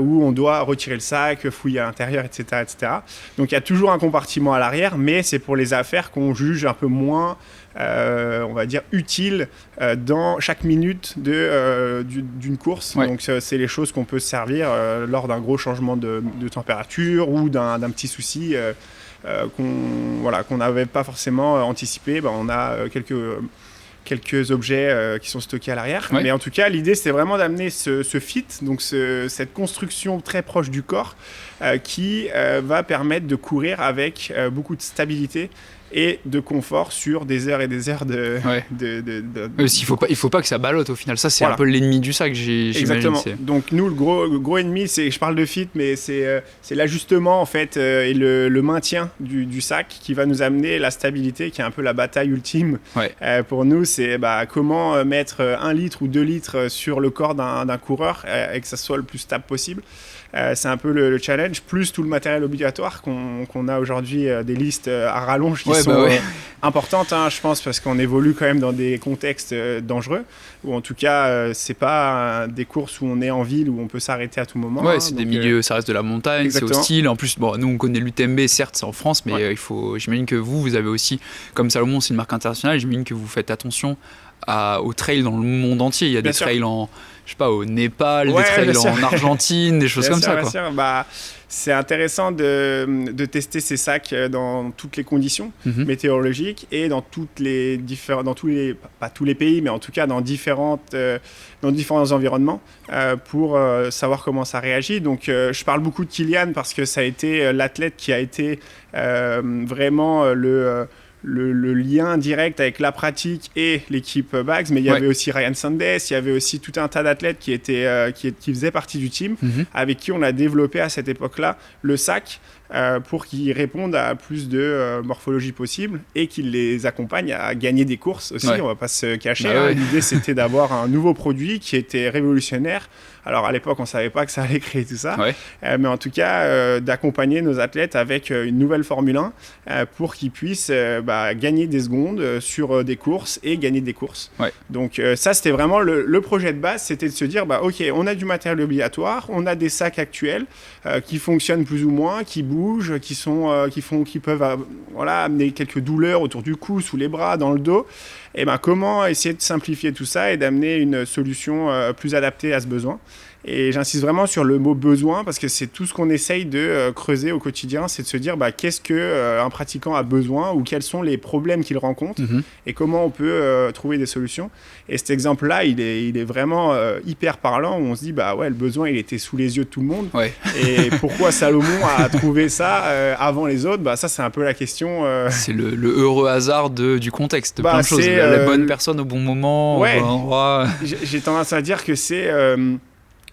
Où on doit retirer le sac, fouiller à l'intérieur, etc., etc. Donc il y a toujours un compartiment à l'arrière, mais c'est pour les affaires qu'on juge un peu moins, on va dire, utiles dans chaque minute d'une course. Ouais. Donc c'est les choses qu'on peut se servir lors d'un gros changement de température ou d'un petit souci. qu'on n'avait pas forcément anticipé. On a quelques objets qui sont stockés à l'arrière. Ouais. Mais en tout cas, l'idée, c'était vraiment d'amener ce fit, donc cette construction très proche du corps qui va permettre de courir avec beaucoup de stabilité et de confort sur des heures et des heures il faut pas que ça ballotte au final. Ça, c'est un peu l'ennemi du sac, j'imagine. Exactement. Donc nous, le gros ennemi, je parle de fit, mais c'est l'ajustement en fait et le maintien du sac qui va nous amener la stabilité, qui est un peu la bataille ultime. Ouais. Pour nous, c'est comment mettre 1 litre ou 2 litres sur le corps d'un coureur et que ça soit le plus stable possible. C'est un peu le challenge, plus tout le matériel obligatoire qu'on a aujourd'hui, des listes à rallonge qui sont importantes, je pense, parce qu'on évolue quand même dans des contextes dangereux, ou en tout cas, c'est pas des courses où on est en ville, où on peut s'arrêter à tout moment. Ouais, c'est des milieux, ça reste de la montagne, exactement. C'est hostile. En plus, nous, on connaît l'UTMB, certes, c'est en France, mais j'imagine que vous avez aussi, comme Salomon, c'est une marque internationale, j'imagine que vous faites attention aux trails dans le monde entier. Il y a des trails au Népal, des trails en Argentine, des choses comme ça. Bien sûr. C'est intéressant de tester ces sacs dans toutes les conditions météorologiques et dans pas tous les pays, mais en tout cas dans différents environnements pour savoir comment ça réagit. Donc, je parle beaucoup de Kilian parce que ça a été l'athlète qui a été vraiment le lien direct avec la pratique et l'équipe Bags, mais il y avait aussi Ryan Sandes, il y avait aussi tout un tas d'athlètes qui faisaient partie du team, avec qui on a développé à cette époque-là le sac pour qu'ils répondent à plus de morphologie possible et qu'ils les accompagnent à gagner des courses aussi. On va pas se cacher. L'idée, c'était d'avoir un nouveau produit qui était révolutionnaire. Alors à l'époque, on savait pas que ça allait créer tout ça, mais en tout cas d'accompagner nos athlètes avec une nouvelle Formule 1 pour qu'ils puissent gagner des secondes sur des courses et gagner des courses. Donc ça, c'était vraiment le projet de base, c'était de se dire ok, on a du matériel obligatoire, on a des sacs actuels qui fonctionnent plus ou moins, qui bougent, qui peuvent amener quelques douleurs autour du cou, sous les bras, dans le dos. Et comment essayer de simplifier tout ça et d'amener une solution plus adaptée à ce besoin. Et j'insiste vraiment sur le mot besoin parce que c'est tout ce qu'on essaye de creuser au quotidien, c'est de se dire qu'est-ce qu'un pratiquant a besoin ou quels sont les problèmes qu'il rencontre et comment on peut trouver des solutions. Et cet exemple-là, il est vraiment hyper parlant où on se dit le besoin, il était sous les yeux de tout le monde. Et pourquoi Salomon a trouvé ça avant les autres, ça c'est un peu la question. C'est le heureux hasard du contexte, de plein de choses. La bonne personne au bon moment, au bon endroit. J'ai tendance à dire que c'est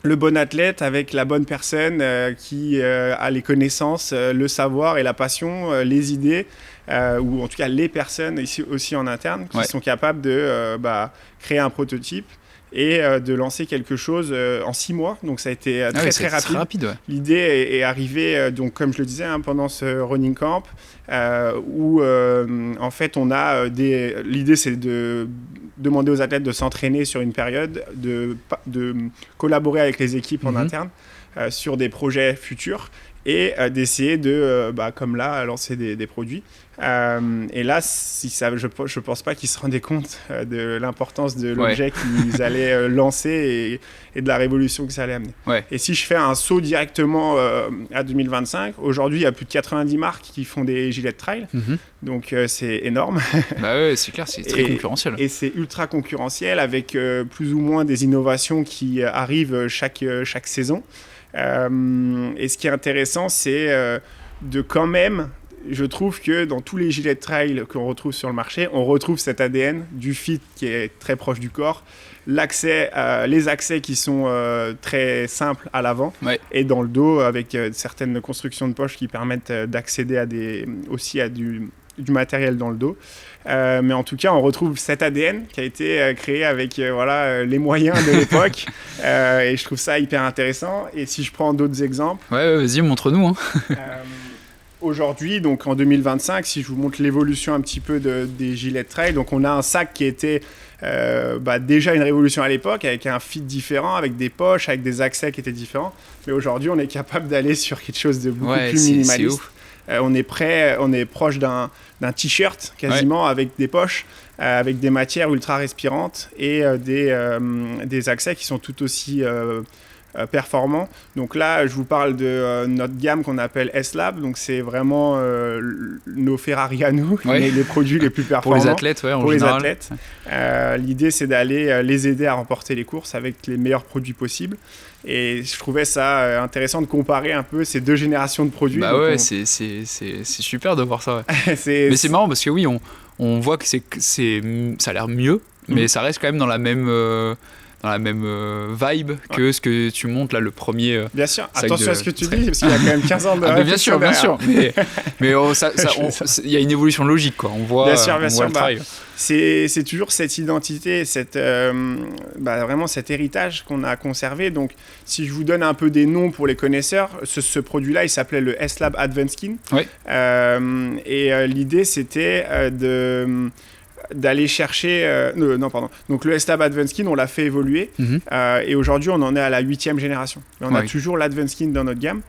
le bon athlète avec la bonne personne qui a les connaissances, le savoir et la passion, les idées, ou en tout cas les personnes ici aussi en interne qui sont capables de créer un prototype et de lancer quelque chose en 6 mois. Donc ça a été très rapide. Très rapide. L'idée est arrivée, donc, comme je le disais, pendant ce running camp, où en fait on a l'idée c'est de demander aux athlètes de s'entraîner sur une période, de collaborer avec les équipes en interne sur des projets futurs et d'essayer de, comme là, lancer des produits. Et là, je pense pas qu'ils se rendaient compte de l'importance de l'objet qu'ils allaient lancer et de la révolution que ça allait amener. Et si je fais un saut directement à 2025, aujourd'hui, il y a plus de 90 marques qui font des gilets de trail. Donc, c'est énorme. C'est clair, c'est très concurrentiel. Et c'est ultra concurrentiel avec plus ou moins des innovations qui arrivent chaque saison. Et ce qui est intéressant, c'est de quand même, je trouve que dans tous les gilets de trail qu'on retrouve sur le marché, on retrouve cet ADN du fit qui est très proche du corps, les accès qui sont très simples à l'avant et dans le dos avec certaines constructions de poches qui permettent d'accéder à du matériel dans le dos. Mais en tout cas, on retrouve cet ADN qui a été créé avec les moyens de l'époque. Et je trouve ça hyper intéressant. Et si je prends d'autres exemples... vas-y, montre-nous. Aujourd'hui, donc en 2025, si je vous montre l'évolution un petit peu des gilets de trail, donc on a un sac qui était déjà une révolution à l'époque, avec un fit différent, avec des poches, avec des accès qui étaient différents. Mais aujourd'hui, on est capable d'aller sur quelque chose de beaucoup plus minimaliste. On est proche d'un t-shirt quasiment avec des poches, avec des matières ultra respirantes et des accès qui sont tout aussi performants. Donc là, je vous parle de notre gamme qu'on appelle S-Lab. Donc c'est vraiment nos Ferrari à nous, les produits les plus performants. Pour les athlètes, en général. Les athlètes. L'idée, c'est d'aller les aider à remporter les courses avec les meilleurs produits possibles. Et je trouvais ça intéressant de comparer un peu ces deux générations de produits. Bah ouais, c'est super de voir ça. Ouais. Mais c'est marrant parce que oui, on voit que ça a l'air mieux, mais ça reste quand même dans la même vibe que ce que tu montres là, le premier. Bien sûr, attention à ce que tu dis, parce qu'il y a quand même 15 ans de réflexion. Bien sûr. Mais il y a une évolution logique, quoi. On voit, bien sûr, le travail. C'est toujours cette identité, vraiment cet héritage qu'on a conservé. Donc, si je vous donne un peu des noms pour les connaisseurs, ce produit-là, il s'appelait le S-Lab Advanced Skin. Oui. L'idée, c'était d'aller chercher... Donc, le S-Lab Advanced Skin, on l'a fait évoluer. Et aujourd'hui, on en est à la 8e génération. Et on a toujours l'Advanced Skin dans notre gamme.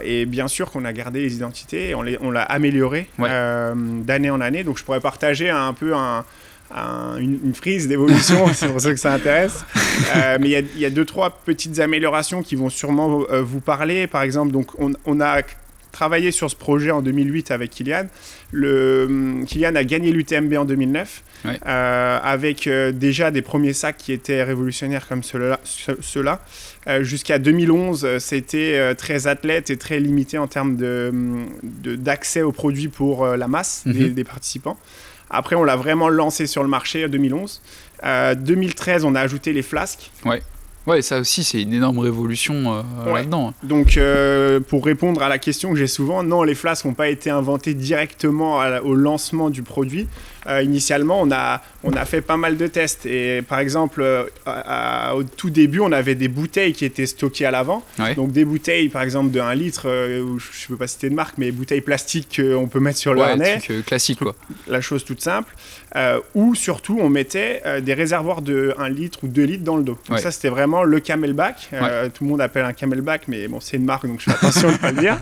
Et bien sûr qu'on a gardé les identités et on l'a amélioré d'année en année. Donc, je pourrais partager un peu une frise d'évolution, c'est pour ça que ça intéresse. Mais il y a 2-3 petites améliorations qui vont sûrement vous parler. Par exemple, donc, on a travaillé sur ce projet en 2008 avec Kylian. Kylian a gagné l'UTMB en 2009 avec déjà des premiers sacs qui étaient révolutionnaires comme ceux-là. Jusqu'à 2011, c'était très athlète et très limité en termes d'accès aux produits pour la masse des participants. Après, on l'a vraiment lancé sur le marché en 2011. 2013, on a ajouté les flasques. Ouais, ça aussi, c'est une énorme révolution là-dedans. Donc, pour répondre à la question que j'ai souvent, non, les flasques n'ont pas été inventées directement au lancement du produit. Initialement, on a fait pas mal de tests. Et par exemple, au tout début, on avait des bouteilles qui étaient stockées à l'avant. Donc, des bouteilles, par exemple, de 1 litre, je ne peux pas citer de marque, mais bouteilles plastiques qu'on peut mettre sur le harnais. Truc classique, quoi. La chose toute simple. Ou surtout, on mettait des réservoirs de 1 litre ou 2 litres dans le dos. Donc, ça, c'était vraiment le camelback. Tout le monde appelle un camelback, mais bon, c'est une marque, donc je fais attention de ne pas le dire.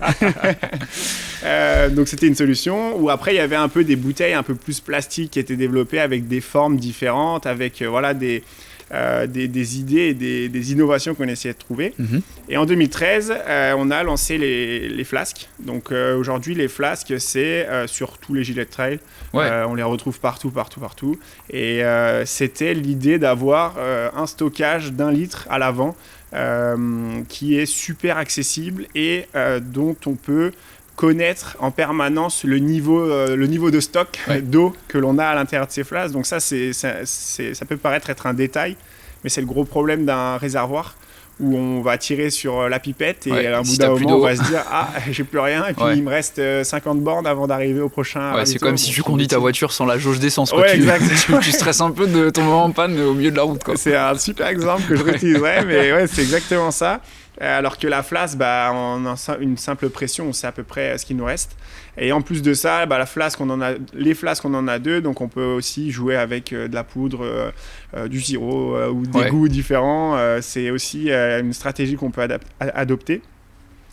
Donc, c'était une solution. Ou après, il y avait un peu des bouteilles un peu plus plastiques qui étaient développées avec des formes différentes, avec des idées et des innovations qu'on essayait de trouver. Et en 2013, on a lancé les flasques. Donc aujourd'hui, les flasques, c'est sur tous les gilets de trail. On les retrouve partout. Et c'était l'idée d'avoir un stockage d'1 litre à l'avant qui est super accessible et dont on peut connaître en permanence le niveau de stock d'eau que l'on a à l'intérieur de ces flasques. Donc ça peut paraître être un détail, mais c'est le gros problème d'un réservoir où on va tirer sur la pipette et à un bout d'un moment, on va se dire « Ah, j'ai plus rien » et puis il me reste 50 bornes avant d'arriver au prochain. C'est comme si tu conduis ta voiture sans la jauge d'essence. Tu stresses un peu de tomber en panne au milieu de la route. C'est un super exemple que je réutiliserai, mais c'est exactement ça. Alors que la flasque, en une simple pression, on sait à peu près ce qu'il nous reste. Et en plus de ça, les flasques, on en a 2, donc on peut aussi jouer avec de la poudre, du sirop ou des goûts différents. C'est aussi une stratégie qu'on peut adopter.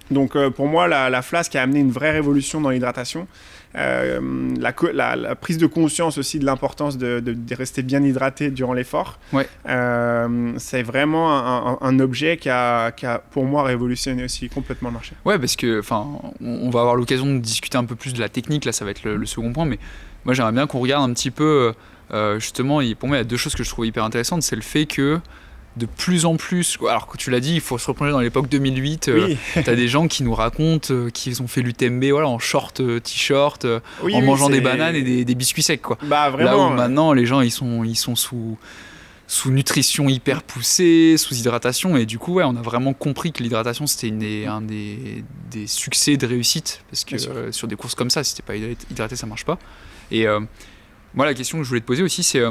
Donc pour moi, la flasque a amené une vraie révolution dans l'hydratation. La prise de conscience aussi de l'importance de rester bien hydraté durant l'effort. C'est vraiment un objet qui a pour moi révolutionné aussi complètement le marché. Parce que on va avoir l'occasion de discuter un peu plus de la technique, là ça va être le second point, mais moi j'aimerais bien qu'on regarde un petit peu justement, pour moi il y a 2 choses que je trouve hyper intéressantes. C'est le fait que de plus en plus, alors que tu l'as dit, il faut se replonger dans l'époque 2008. T'as des gens qui nous racontent qu'ils ont fait l'UTMB en short, t-shirt, en mangeant des bananes et des biscuits secs, quoi. Vraiment, là où maintenant les gens ils sont sous nutrition hyper poussée, sous hydratation, et du coup on a vraiment compris que l'hydratation c'était un des succès de réussite, parce que sur des courses comme ça, si t'es pas hydraté, ça marche pas. Et moi la question que je voulais te poser aussi, c'est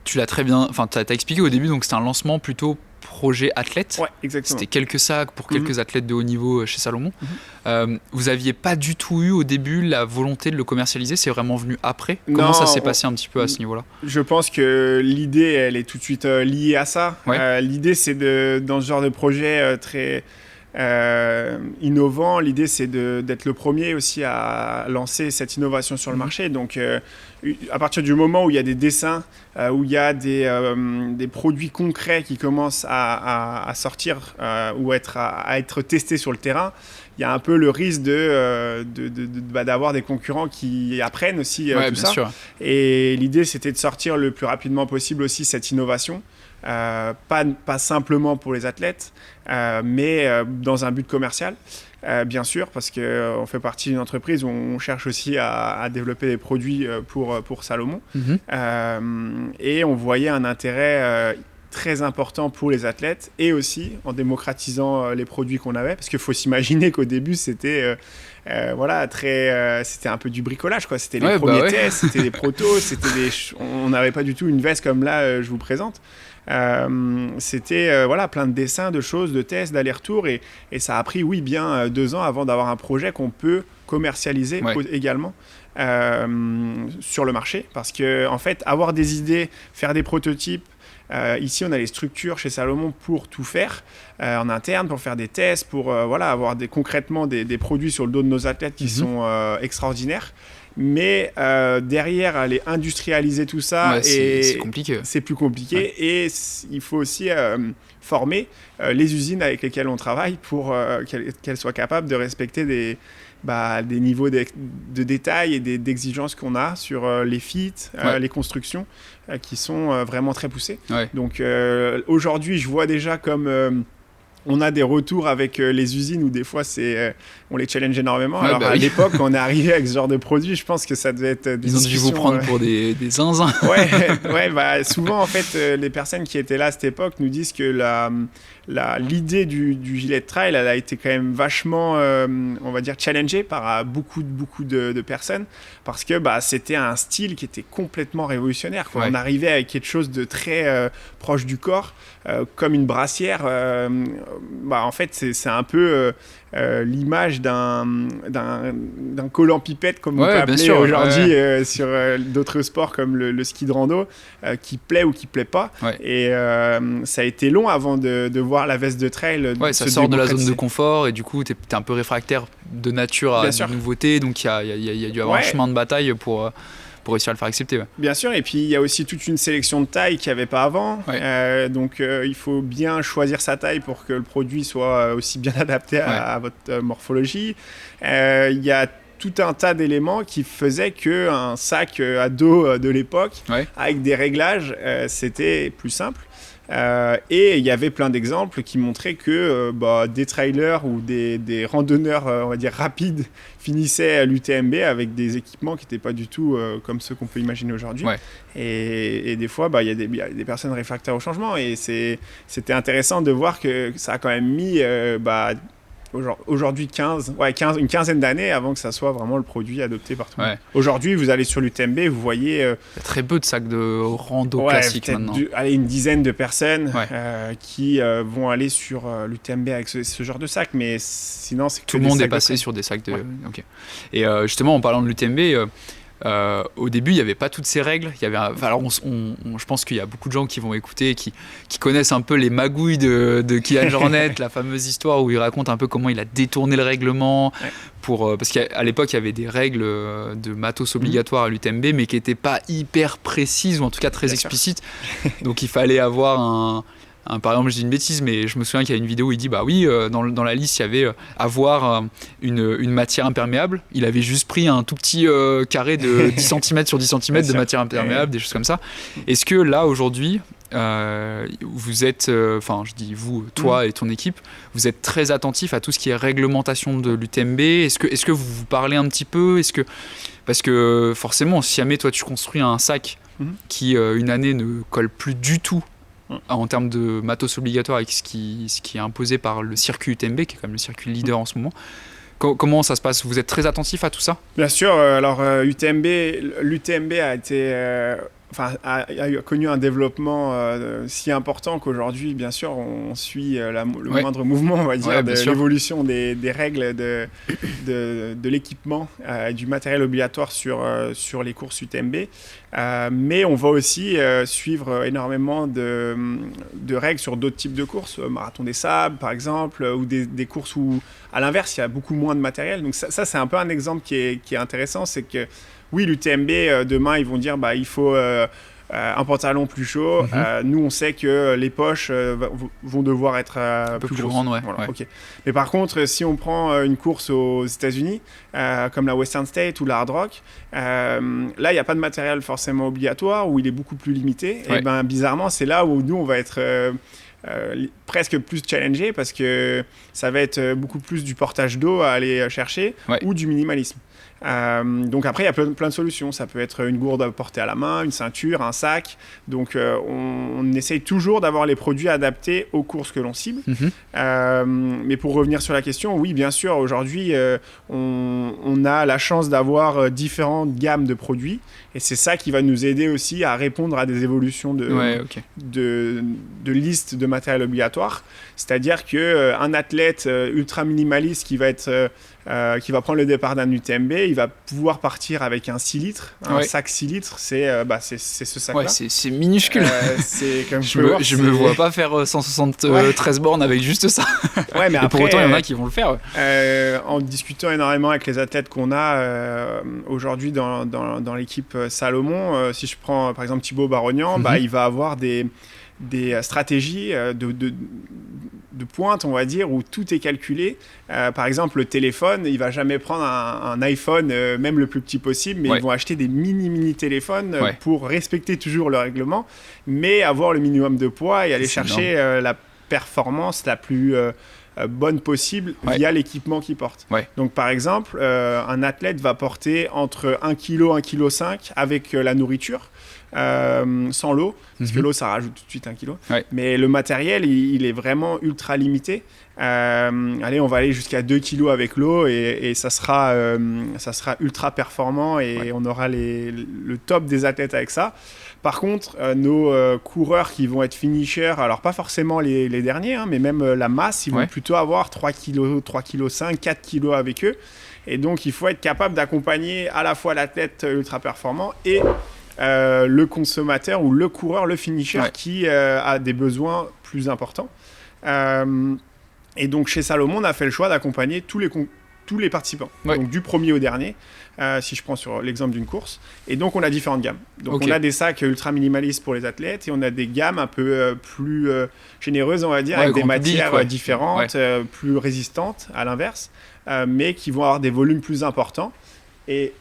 tu l'as très bien, t'as expliqué au début, donc c'était un lancement plutôt projet athlète. Exactement. C'était quelques sacs pour quelques athlètes de haut niveau chez Salomon. Vous aviez pas du tout eu au début la volonté de le commercialiser, c'est vraiment venu après? Comment ça s'est passé un petit peu à ce niveau-là? Je pense que l'idée, elle est tout de suite liée à ça. L'idée, c'est dans ce genre de projet innovant. L'idée, c'est d'être le premier aussi à lancer cette innovation sur le marché. Donc, à partir du moment où il y a des dessins, où il y a des produits concrets qui commencent à sortir ou à être testés sur le terrain, il y a un peu le risque d'avoir des concurrents qui apprennent aussi tout ça. Sûr. Et l'idée, c'était de sortir le plus rapidement possible aussi cette innovation. Pas simplement pour les athlètes, mais dans un but commercial, bien sûr, parce qu'on fait partie d'une entreprise où on cherche aussi à développer des produits pour Salomon. Et on voyait un intérêt très important pour les athlètes et aussi en démocratisant les produits qu'on avait, parce qu'il faut s'imaginer qu'au début c'était c'était un peu du bricolage, quoi. C'était les premiers tests, c'était des protos, on n'avait pas du tout une veste comme là je vous présente. C'était plein de dessins, de choses, de tests, d'allers-retours et ça a pris 2 ans avant d'avoir un projet qu'on peut commercialiser également sur le marché, parce que en fait avoir des idées, faire des prototypes, ici on a les structures chez Salomon pour tout faire en interne, pour faire des tests, pour avoir concrètement des produits sur le dos de nos athlètes qui sont extraordinaires. Mais derrière, aller industrialiser tout ça, c'est compliqué. C'est plus compliqué. Et il faut aussi former les usines avec lesquelles on travaille pour qu'elles soient capables de respecter des niveaux de détail et d'exigences qu'on a sur les fits, les constructions qui sont vraiment très poussées. Donc aujourd'hui, je vois déjà comme... on a des retours avec les usines où des fois on les challenge énormément. Alors à l'époque, quand on est arrivé avec ce genre de produit, je pense que ça devait être des discussions. Ils ont dû vous prendre pour des zinzins. Souvent en fait, les personnes qui étaient là à cette époque nous disent que l'idée du gilet de trail, elle a été quand même vachement, on va dire, challengée par beaucoup de personnes, parce que c'était un style qui était complètement révolutionnaire, quoi. On arrivait avec quelque chose de très proche du corps, comme une brassière. En fait, c'est un peu l'image d'un collant pipette, comme on peut appeler aujourd'hui sur d'autres sports comme le ski de rando, qui plaît ou qui plaît pas. Et ça a été long avant de voir la veste de trail. Ça sort de la zone de confort et du coup, t'es un peu réfractaire de nature à des nouveautés. Donc, il y a dû avoir un chemin de bataille pour réussir à le faire accepter. Bien sûr, et puis il y a aussi toute une sélection de tailles qu'il n'y avait pas avant. Donc il faut bien choisir sa taille pour que le produit soit aussi bien adapté à votre morphologie. Il y a tout un tas d'éléments qui faisaient qu'un sac à dos de l'époque, avec des réglages, c'était plus simple. Et il y avait plein d'exemples qui montraient que des trailers ou des randonneurs, on va dire rapides, finissaient à l'UTMB avec des équipements qui n'étaient pas du tout comme ceux qu'on peut imaginer aujourd'hui. Et des fois, il y a des personnes réfractaires au changement. Et c'était intéressant de voir que ça a quand même mis aujourd'hui une quinzaine d'années avant que ça soit vraiment le produit adopté par tout le monde. Aujourd'hui, vous allez sur l'UTMB, vous voyez... il y a très peu de sacs de rando classiques maintenant. Une dizaine de personnes qui vont aller sur l'UTMB avec ce genre de sac, mais sinon c'est que tout le monde est passé sur des sacs de... Okay. Et justement, en parlant de l'UTMB... au début, il n'y avait pas toutes ces règles. Je pense qu'il y a beaucoup de gens qui vont écouter, qui connaissent un peu les magouilles de Kylian Jornet, la fameuse histoire où il raconte un peu comment il a détourné le règlement. Parce qu'à l'époque, il y avait des règles de matos obligatoires à l'UTMB, mais qui n'étaient pas hyper précises, ou en tout cas très explicites. Donc il fallait avoir par exemple, je dis une bêtise, mais je me souviens qu'il y a une vidéo où il dit dans la liste, il y avait avoir une matière imperméable. Il avait juste pris un tout petit carré de 10 cm sur 10 cm de matière imperméable, des choses comme ça. Est-ce que là, aujourd'hui, vous êtes, je dis vous, toi et ton équipe, vous êtes très attentif à tout ce qui est réglementation de l'UTMB. Est-ce que vous vous parlez un petit peu ? Parce que forcément, si jamais toi tu construis un sac qui une année ne colle plus du tout en termes de matos obligatoire avec ce qui est imposé par le circuit UTMB, qui est quand même le circuit leader en ce moment. Comment ça se passe ? Vous êtes très attentif à tout ça ? Bien sûr. Alors l'UTMB a été a connu un développement si important qu'aujourd'hui, bien sûr, on suit le moindre mouvement, on va dire, de l'évolution des règles de l'équipement et du matériel obligatoire sur les courses UTMB. Mais on va aussi suivre énormément de règles sur d'autres types de courses, marathon des sables par exemple, ou des courses où, à l'inverse, il y a beaucoup moins de matériel. Donc ça c'est un peu un exemple qui est intéressant, c'est que oui, l'UTMB, demain, ils vont dire il faut un pantalon plus chaud. Nous, on sait que les poches vont devoir être un peu plus grandes. Voilà, okay. Mais par contre, si on prend une course aux États-Unis, comme la Western State ou la Hard Rock, là, il n'y a pas de matériel forcément obligatoire, où il est beaucoup plus limité. Et bizarrement, c'est là où nous, on va être presque plus challengé, parce que ça va être beaucoup plus du portage d'eau à aller chercher ou du minimalisme. Donc après, il y a plein de solutions. Ça peut être une gourde à porter à la main, une ceinture, un sac. Donc on essaye toujours d'avoir les produits adaptés aux courses que l'on cible. Mais pour revenir sur la question, oui, bien sûr, aujourd'hui, on a la chance d'avoir différentes gammes de produits. Et c'est ça qui va nous aider aussi à répondre à des évolutions de listes de matériel obligatoire. C'est-à-dire qu'un athlète ultra minimaliste qui va prendre le départ d'un UTMB, il va pouvoir partir avec un 6 litres. Un sac 6 litres, c'est ce sac-là. Ouais, c'est minuscule. C'est comme je me vois pas faire 173 bornes avec juste ça. Ouais, mais après, pour autant, il y en a qui vont le faire. En discutant énormément avec les athlètes qu'on a aujourd'hui dans l'équipe Salomon, si je prends par exemple Thibaut Barognan, il va avoir des stratégies de pointe, on va dire, où tout est calculé. Par exemple, le téléphone, il ne va jamais prendre un iPhone, même le plus petit possible, mais ils vont acheter des mini téléphones pour respecter toujours le règlement, mais avoir le minimum de poids et aller chercher la performance la plus bonne possible via l'équipement qu'il porte. Donc par exemple, un athlète va porter entre 1 kg et 1,5 kg avec la nourriture, sans l'eau, parce que l'eau ça rajoute tout de suite 1 kg. Mais le matériel il est vraiment ultra limité. Allez, on va aller jusqu'à 2 kg avec l'eau et ça sera ultra performant et on aura le top des athlètes avec ça. Par contre, nos coureurs qui vont être finishers, alors pas forcément les derniers, mais même la masse, ils vont plutôt avoir 3 kg, 3,5 kg, 4 kg avec eux. Et donc, il faut être capable d'accompagner à la fois l'athlète ultra performant et le consommateur ou le coureur, le finisher qui a des besoins plus importants. Et donc, chez Salomon, on a fait le choix d'accompagner tous les participants, donc du premier au dernier, si je prends sur l'exemple d'une course. Et donc, on a différentes gammes. Donc, on a des sacs ultra minimalistes pour les athlètes et on a des gammes un peu plus généreuses, on va dire, avec des matières différentes, plus résistantes à l'inverse, mais qui vont avoir des volumes plus importants. Et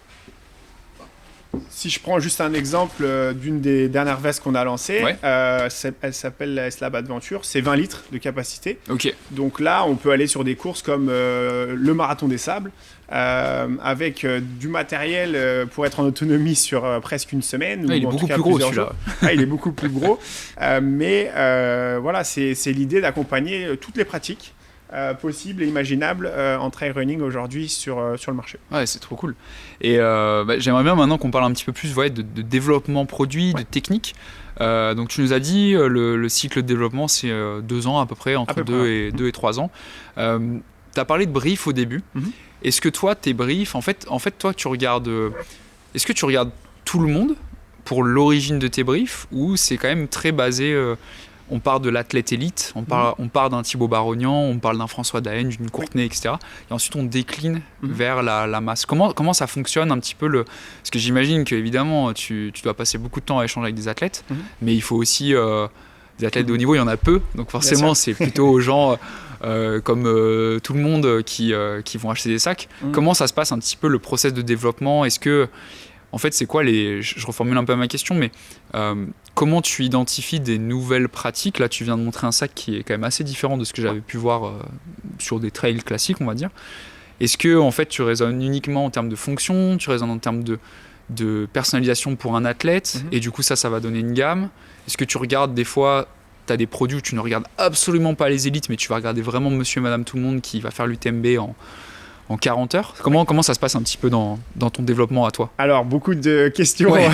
si je prends juste un exemple d'une des dernières vestes qu'on a lancées, elle s'appelle la S-Lab Adventure, c'est 20 litres de capacité. Donc là, on peut aller sur des courses comme le marathon des sables, avec du matériel pour être en autonomie sur presque une semaine. Il est beaucoup plus gros celui-là. Il est beaucoup plus gros, mais voilà, c'est l'idée d'accompagner toutes les pratiques possible et imaginable en trail running aujourd'hui sur le marché. Ouais, c'est trop cool. Et j'aimerais bien maintenant qu'on parle un petit peu plus de développement produit, de technique. Donc tu nous as dit le cycle de développement c'est 2 ans à peu près, entre 2 et 3 ans. Tu as parlé de brief au début. Est-ce que toi tes briefs, en fait toi tu regardes, est-ce que tu regardes tout le monde pour l'origine de tes briefs, ou c'est quand même très basé on part de l'athlète élite, on part d'un Thibaut Barognan, on parle d'un François Daen, d'une Courtenay, etc. Et ensuite, on décline vers la masse. Comment ça fonctionne un petit peu Parce que j'imagine qu'évidemment, tu dois passer beaucoup de temps à échanger avec des athlètes, mais il faut aussi... des athlètes de haut niveau, il y en a peu. Donc forcément, c'est plutôt aux gens comme tout le monde qui vont acheter des sacs. Comment ça se passe un petit peu le process de développement ? Est-ce que... En fait, c'est quoi je reformule un peu ma question, mais comment tu identifies des nouvelles pratiques ? Là, tu viens de montrer un sac qui est quand même assez différent de ce que j'avais pu voir sur des trails classiques, on va dire. Est-ce que, en fait, tu raisonnes uniquement en termes de fonction, tu raisonnes en termes de personnalisation pour un athlète, et du coup, ça va donner une gamme ? Est-ce que tu regardes des fois, tu as des produits où tu ne regardes absolument pas les élites, mais tu vas regarder vraiment monsieur et madame tout le monde qui va faire l'UTMB en 40 heures. Comment ça se passe un petit peu dans ton développement à toi? Alors, beaucoup de questions. Ouais.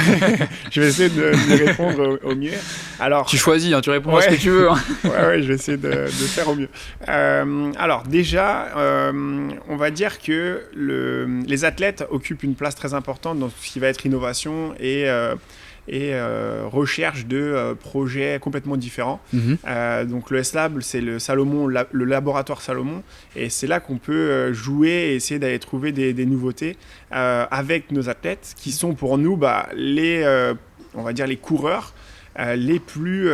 Je vais essayer de répondre au mieux. Alors, tu choisis, hein, tu réponds à ce que tu veux. Hein. Ouais, je vais essayer de faire au mieux. Alors, déjà, on va dire que les athlètes occupent une place très importante dans tout ce qui va être innovation et recherche de projets complètement différents. Donc le S-Lab, c'est le Salomon, le laboratoire Salomon, et c'est là qu'on peut jouer et essayer d'aller trouver des nouveautés avec nos athlètes qui sont pour nous on va dire les coureurs les plus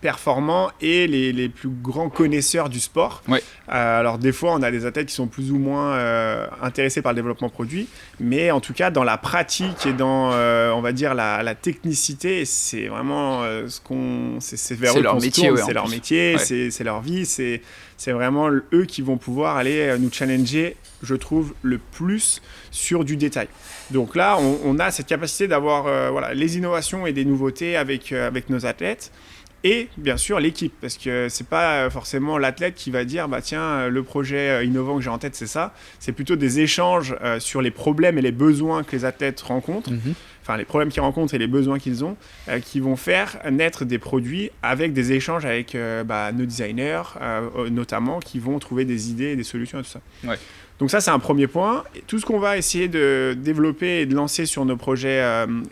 performants et les plus grands connaisseurs du sport. Ouais. Alors des fois on a des athlètes qui sont plus ou moins intéressés par le développement produit, mais en tout cas dans la pratique et dans on va dire la technicité, c'est vraiment c'est vers eux qu'on se tourne, c'est leur métier, ouais. C'est leur vie, c'est vraiment eux qui vont pouvoir aller nous challenger, je trouve, le plus sur du détail. Donc là on a cette capacité d'avoir les innovations et des nouveautés avec nos athlètes. Et bien sûr l'équipe, parce que c'est pas forcément l'athlète qui va dire tiens, le projet innovant que j'ai en tête c'est ça, c'est plutôt des échanges sur les problèmes et les besoins que les athlètes rencontrent, enfin les problèmes qu'ils rencontrent et les besoins qu'ils ont, qui vont faire naître des produits avec des échanges avec nos designers notamment, qui vont trouver des idées et des solutions et tout ça. Ouais. Donc ça, c'est un premier point. Et tout ce qu'on va essayer de développer et de lancer sur nos projets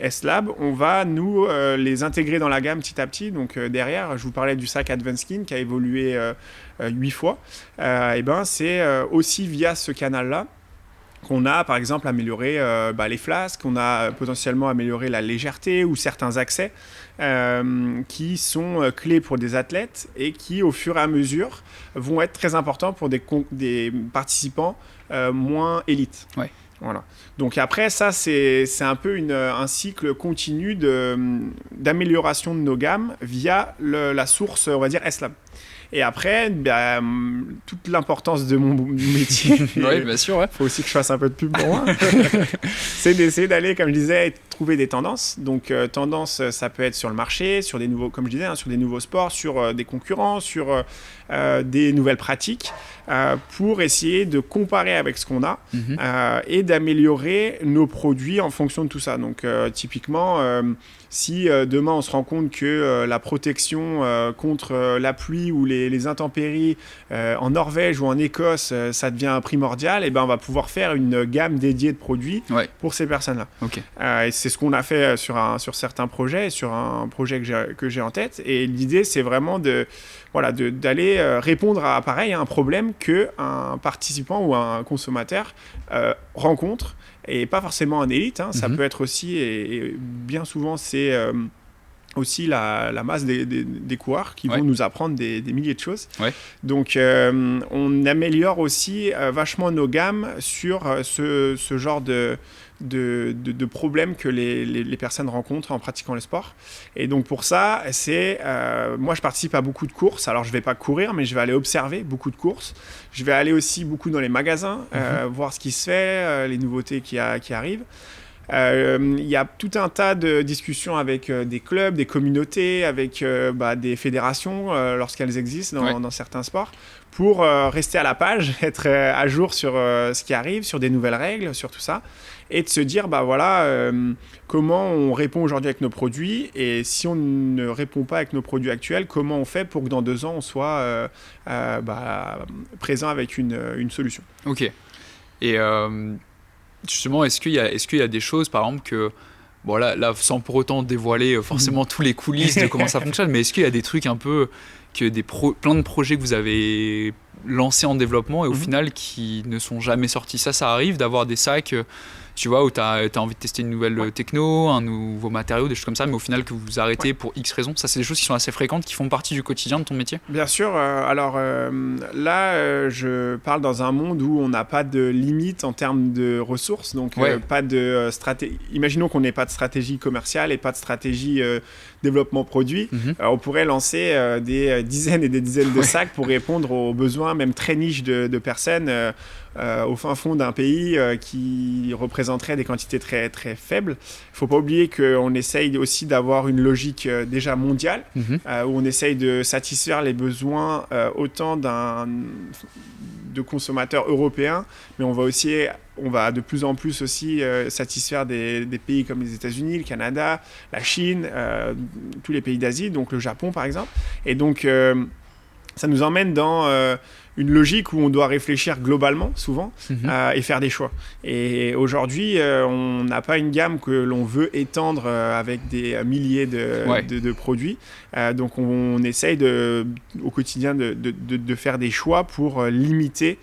S-Lab, on va nous les intégrer dans la gamme petit à petit. Donc derrière, je vous parlais du sac Advanced qui a évolué 8 fois. C'est aussi via ce canal-là qu'on a par exemple amélioré les flasques, qu'on a potentiellement amélioré la légèreté ou certains accès qui sont clés pour des athlètes et qui au fur et à mesure vont être très importants pour des participants moins élites. Ouais. Voilà. Donc après ça c'est un peu un cycle continu d'amélioration de nos gammes via la source, on va dire S-Lab. Et après, toute l'importance de mon métier, oui, bien sûr, ouais. Faut aussi que je fasse un peu de pub pour moi, c'est d'essayer d'aller, comme je disais, trouver des tendances. Donc tendance, ça peut être sur le marché, sur des nouveaux, comme je disais, sur des nouveaux sports, sur des concurrents, sur des nouvelles pratiques, pour essayer de comparer avec ce qu'on a et d'améliorer nos produits en fonction de tout ça. Donc typiquement, si demain on se rend compte que la protection contre la pluie ou les intempéries en Norvège ou en Écosse, ça devient primordial, et on va pouvoir faire une gamme dédiée de produits pour ces personnes-là. Okay. Et c'est ce qu'on a fait sur certains projets, sur un projet que j'ai en tête. Et l'idée, c'est vraiment d'aller répondre à un problème qu'un participant ou un consommateur rencontre. Et pas forcément un élite, ça peut être aussi, et bien souvent c'est aussi la masse des coureurs qui vont nous apprendre des milliers de choses. Ouais. Donc on améliore aussi vachement nos gammes sur ce genre de problèmes que les personnes rencontrent en pratiquant le sport. Et donc pour ça, moi je participe à beaucoup de courses. Alors je vais pas courir, mais je vais aller observer beaucoup de courses. Je vais aller aussi beaucoup dans les magasins, voir ce qui se fait, les nouveautés qui arrivent. Il y a tout un tas de discussions avec des clubs, des communautés, avec des fédérations lorsqu'elles existent dans certains sports, pour rester à la page, être à jour sur ce qui arrive, sur des nouvelles règles, sur tout ça, et de se dire comment on répond aujourd'hui avec nos produits, et si on ne répond pas avec nos produits actuels, comment on fait pour que dans 2 ans on soit présent avec une solution. Ok. Et justement, est-ce qu'il y a des choses, par exemple, que là, sans pour autant dévoiler forcément tous les coulisses de comment ça fonctionne, mais est-ce qu'il y a des trucs un peu, plein de projets que vous avez lancés en développement et au final qui ne sont jamais sortis? Ça arrive d'avoir des sacs, tu vois, où tu as envie de tester une nouvelle techno, un nouveau matériau, des choses comme ça, mais au final que vous arrêtez pour X raisons. Ça, c'est des choses qui sont assez fréquentes, qui font partie du quotidien de ton métier? Bien sûr. Je parle dans un monde où on n'a pas de limite en termes de ressources, donc pas de stratégie. Imaginons qu'on n'ait pas de stratégie commerciale et pas de stratégie développement produit. On pourrait lancer des dizaines et des dizaines de sacs pour répondre aux besoins, même très niches de personnes au fin fond d'un pays qui représenterait des quantités très, très faibles. Il ne faut pas oublier qu'on essaye aussi d'avoir une logique déjà mondiale, où on essaye de satisfaire les besoins autant de consommateurs européens, mais on va de plus en plus aussi satisfaire des pays comme les États-Unis, le Canada, la Chine, tous les pays d'Asie, donc le Japon par exemple. Et donc ça nous emmène dans une logique où on doit réfléchir globalement, souvent, et faire des choix. Et aujourd'hui, on n'a pas une gamme que l'on veut étendre avec des milliers de produits. Donc, on essaye au quotidien de faire des choix pour limiter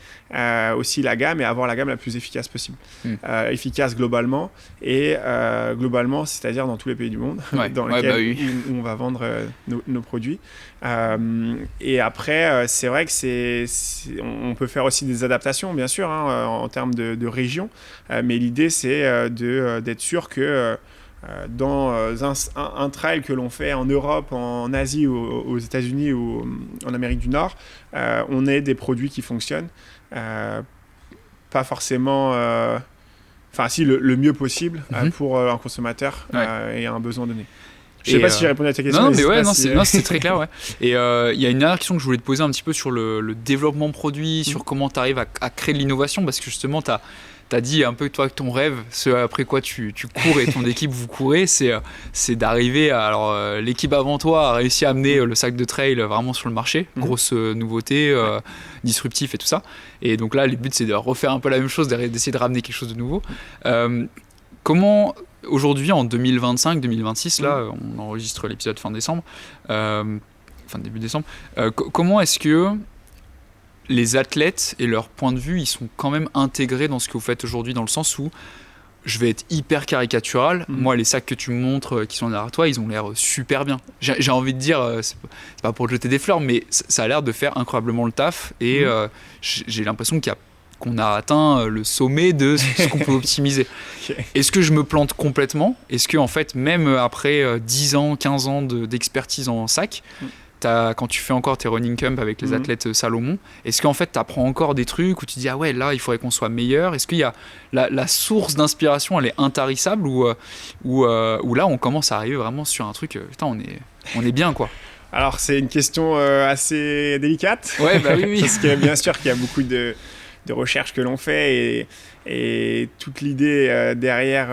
aussi la gamme et avoir la gamme la plus efficace possible. Efficace globalement, et globalement, c'est-à-dire dans tous les pays du monde, dans lesquels où on va vendre nos produits. Et après, c'est vrai que on peut faire aussi des adaptations, bien sûr, en termes de région, mais l'idée, c'est d'être sûr que dans un trail que l'on fait en Europe, en Asie, ou aux États-Unis ou en Amérique du Nord, on ait des produits qui fonctionnent, pas forcément... Enfin, si, le mieux possible pour un consommateur et un besoin donné. Je sais pas si j'ai répondu à ta question. Non, mais c'est très clair. Ouais. Et il y a une dernière question que je voulais te poser un petit peu sur le développement produit, sur comment tu arrives à créer de l'innovation, parce que justement, tu as dit un peu toi que ton rêve, ce après quoi tu cours et ton équipe vous courez, c'est d'arriver à... Alors, l'équipe avant toi a réussi à amener le sac de trail vraiment sur le marché, grosse nouveauté, disruptif et tout ça. Et donc là, le but, c'est de refaire un peu la même chose, d'essayer de ramener quelque chose de nouveau. Comment... Aujourd'hui, en 2025-2026, là, on enregistre l'épisode fin décembre, début décembre. Comment est-ce que les athlètes et leur point de vue, ils sont quand même intégrés dans ce que vous faites aujourd'hui, dans le sens où, je vais être hyper caricatural, moi, les sacs que tu me montres qui sont derrière toi, ils ont l'air super bien. J'ai envie de dire, c'est pas pour te jeter des fleurs, mais ça a l'air de faire incroyablement le taf, et j'ai l'impression qu'on a atteint le sommet de ce qu'on peut optimiser. Est-ce que je me plante complètement ? Est-ce que, en fait, même après 10 ans, 15 ans d'expertise en sac, quand tu fais encore tes running camp avec les athlètes Salomon, est-ce qu'en fait tu apprends encore des trucs où tu dis ah ouais, là il faudrait qu'on soit meilleur ? Est-ce qu'il y a la source d'inspiration, elle est intarissable, ou là on commence à arriver vraiment sur un truc, putain, on est bien, quoi. Alors c'est une question assez délicate. Ouais, bah oui. Parce que bien sûr qu'il y a beaucoup de recherches que l'on fait, et toute l'idée derrière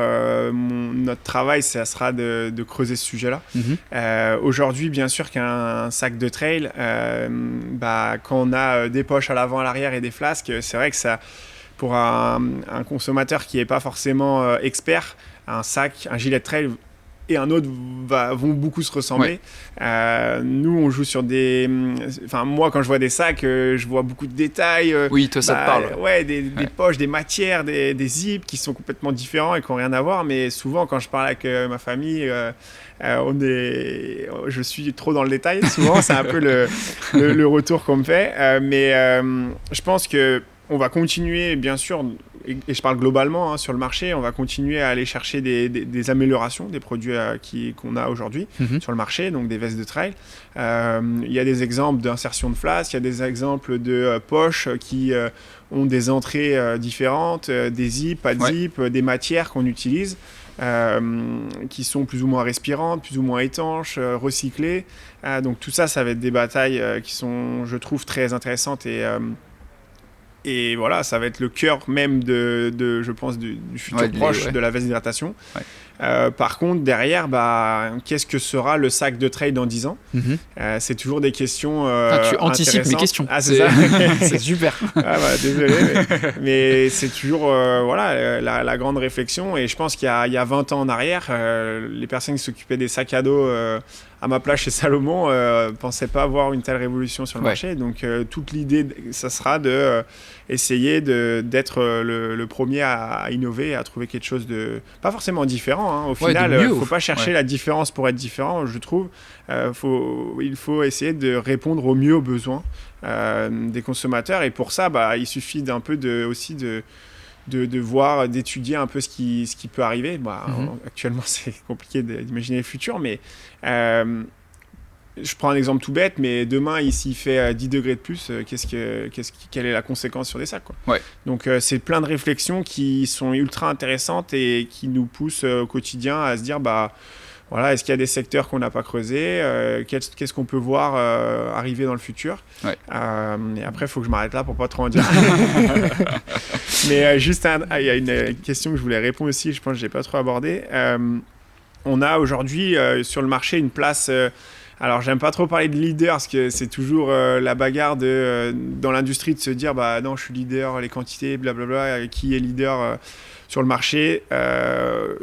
notre travail, ça sera de creuser ce sujet-là. Aujourd'hui, bien sûr qu'un sac de trail, quand on a des poches à l'avant, à l'arrière et des flasques, c'est vrai que ça, pour un consommateur qui n'est pas forcément expert, un sac, un gilet de trail et un autre vont beaucoup se ressembler. Nous, on joue sur des... Enfin, moi, quand je vois des sacs, je vois beaucoup de détails. Oui, toi, ça te parle. Ouais, des poches, des matières, des zips qui sont complètement différents et qui n'ont rien à voir. Mais souvent, quand je parle avec ma famille, je suis trop dans le détail. Souvent, c'est un peu le retour qu'on me fait. Mais je pense qu'on va continuer, bien sûr... Et je parle globalement sur le marché, on va continuer à aller chercher des améliorations des produits qu'on a aujourd'hui sur le marché, donc des vestes de trail. Il y a des exemples d'insertion de flasques, il y a des exemples de poches qui ont des entrées différentes, des zips, pas de zip, des matières qu'on utilise, qui sont plus ou moins respirantes, plus ou moins étanches, recyclées. Donc tout ça, ça va être des batailles qui sont, je trouve, très intéressantes, et voilà, ça va être le cœur même je pense, du futur proche de la veste d'hydratation. Par contre, derrière, qu'est-ce que sera le sac de trail dans 10 ans ? C'est toujours des questions tu anticipes mes questions. Ah, c'est ça. C'est super. Désolé. Mais c'est toujours la grande réflexion. Et je pense qu'il y a 20 ans en arrière, les personnes qui s'occupaient des sacs à dos à ma place chez Salomon ne pensaient pas avoir une telle révolution sur le marché. Donc, toute l'idée, ça sera d'essayer d'être le premier à innover, à trouver quelque chose de... Pas forcément différent. Au final, il ne faut pas chercher la différence pour être différent, je trouve. Il faut essayer de répondre au mieux aux besoins des consommateurs. Et pour ça, il suffit d'un peu aussi de voir, d'étudier un peu ce qui peut arriver. Actuellement, c'est compliqué d'imaginer le futur, mais je prends un exemple tout bête, mais demain, s'il fait 10 degrés de plus, quelle est la conséquence sur des sacs, quoi. Donc, c'est plein de réflexions qui sont ultra intéressantes et qui nous poussent au quotidien à se dire, Voilà, est-ce qu'il y a des secteurs qu'on n'a pas creusés, qu'est-ce qu'on peut voir arriver dans le futur. Ouais. Et après, il faut que je m'arrête là pour pas trop en dire. Mais juste, il y a une question que je voulais répondre aussi, je pense que je l'ai pas trop abordée. On a aujourd'hui sur le marché une place... alors, j'aime pas trop parler de leader parce que c'est toujours la bagarre dans l'industrie de se dire bah non, je suis leader, les quantités, blablabla, qui est leader sur le marché.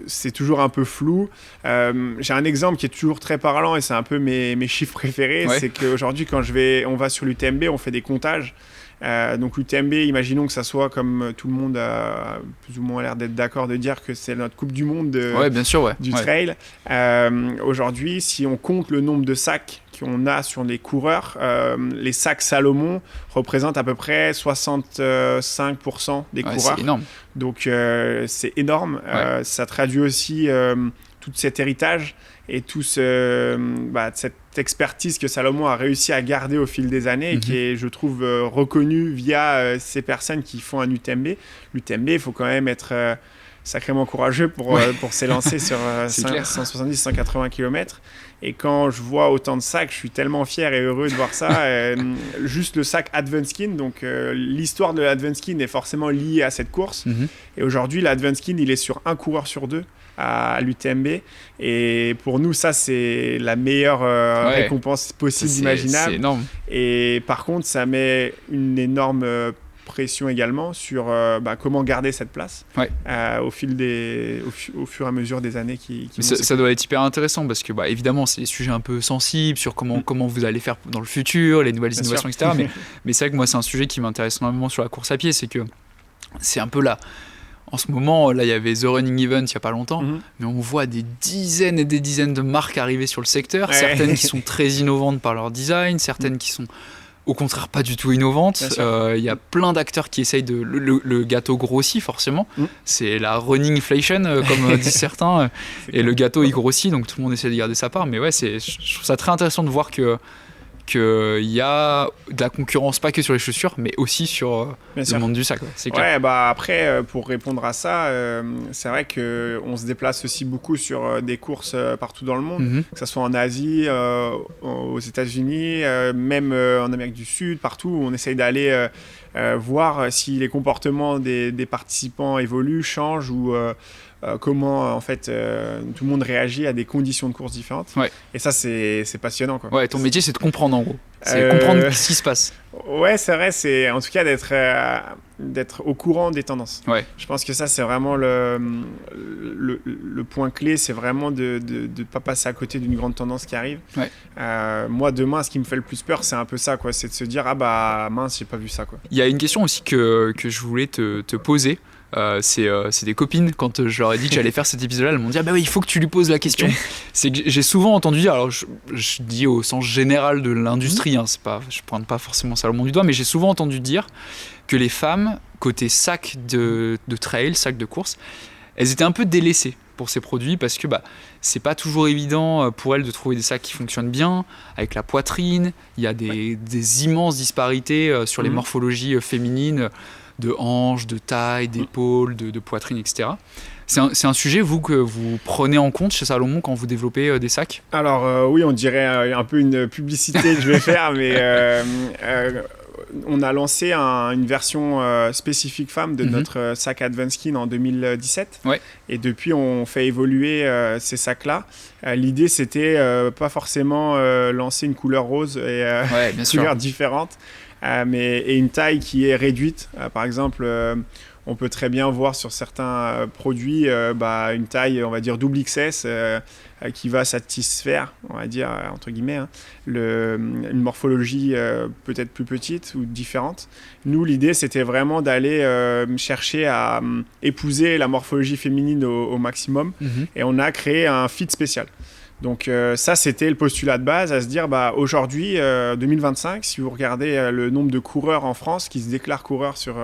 C'est toujours un peu flou. J'ai un exemple qui est toujours très parlant et c'est un peu mes chiffres préférés. Ouais. C'est qu'aujourd'hui, quand on va sur l'UTMB, on fait des comptages. Donc l'UTMB, imaginons que ça soit comme tout le monde a plus ou moins l'air d'être d'accord de dire que c'est notre coupe du monde bien sûr, du trail. Aujourd'hui, si on compte le nombre de sacs qu'on a sur les coureurs, les sacs Salomon représentent à peu près 65% des coureurs. C'est énorme. Donc c'est énorme. Ça traduit aussi tout cet héritage et tout cette expertise que Salomon a réussi à garder au fil des années et qui est, je trouve, reconnue via ces personnes qui font un UTMB. L'UTMB, il faut quand même être sacrément courageux pour s'élancer sur 170-180 km. Et quand je vois autant de sacs, je suis tellement fier et heureux de voir ça. Juste le sac Advanced, donc l'histoire de l'Advanced est forcément liée à cette course. Et aujourd'hui, l'Advanced, il est sur un coureur sur deux à l'UTMB. Et pour nous, ça, c'est la meilleure récompense possible, imaginable. C'est énorme. Et par contre, ça met une énorme pression également sur comment garder cette place au fur et à mesure des années qui ça doit être hyper intéressant parce que évidemment c'est des sujets un peu sensibles sur comment vous allez faire dans le futur, les nouvelles innovations, etc. mais c'est vrai que moi c'est un sujet qui m'intéresse énormément sur la course à pied, c'est que c'est un peu là. En ce moment, là, il y avait The Running Event il n'y a pas longtemps, mais on voit des dizaines et des dizaines de marques arriver sur le secteur, certaines qui sont très innovantes par leur design, certaines qui sont au contraire pas du tout innovantes. Il y a plein d'acteurs qui essayent le gâteau grossit forcément. C'est la running inflation comme disent certains. Et le gâteau il grossit, donc tout le monde essaie de garder sa part. Mais je trouve ça très intéressant de voir qu'il y a de la concurrence pas que sur les chaussures mais aussi sur le monde du sac. C'est clair. Après pour répondre à ça, c'est vrai qu'on se déplace aussi beaucoup sur des courses partout dans le monde, que ce soit en Asie, aux États-Unis, même en Amérique du Sud, partout où on essaye d'aller voir si les comportements des participants évoluent, changent ou comment en fait tout le monde réagit à des conditions de course différentes. Et ça c'est passionnant quoi. Ton métier c'est de comprendre en gros, c'est comprendre ce qui se passe. C'est vrai, c'est en tout cas d'être au courant des tendances. Je pense que ça c'est vraiment le point clé, c'est vraiment de pas passer à côté d'une grande tendance qui arrive. Moi demain ce qui me fait le plus peur c'est un peu ça quoi, c'est de se dire mince j'ai pas vu ça quoi. Il y a une question aussi que je voulais te poser. C'est des copines, quand je leur ai dit que j'allais faire cet épisode-là, elles m'ont dit il faut que tu lui poses la question. C'est que j'ai souvent entendu dire, alors je dis au sens général de l'industrie, c'est pas, je pointe pas forcément Salomon du doigt, mais j'ai souvent entendu dire que les femmes, côté sac de trail, sac de course, elles étaient un peu délaissées pour ces produits parce que c'est pas toujours évident pour elles de trouver des sacs qui fonctionnent bien avec la poitrine. Il y a des immenses disparités sur les morphologies féminines de hanches, de taille, d'épaules, de poitrine, etc. C'est un sujet, vous, que vous prenez en compte chez Salomon quand vous développez des sacs ? Alors oui, on dirait un peu une publicité que je vais faire, mais on a lancé une version spécifique femme de notre sac Advanced en 2017. Et depuis, on fait évoluer ces sacs-là. L'idée, c'était pas forcément lancer une couleur rose et une couleur différente. Et une taille qui est réduite. Par exemple, on peut très bien voir sur certains produits une taille, on va dire, double XS qui va satisfaire, on va dire, entre guillemets, une morphologie peut-être plus petite ou différente. Nous, l'idée, c'était vraiment d'aller chercher à épouser la morphologie féminine au maximum. Et on a créé un fit spécial. Donc ça, c'était le postulat de base, à se dire aujourd'hui, 2025, si vous regardez le nombre de coureurs en France qui se déclarent coureurs sur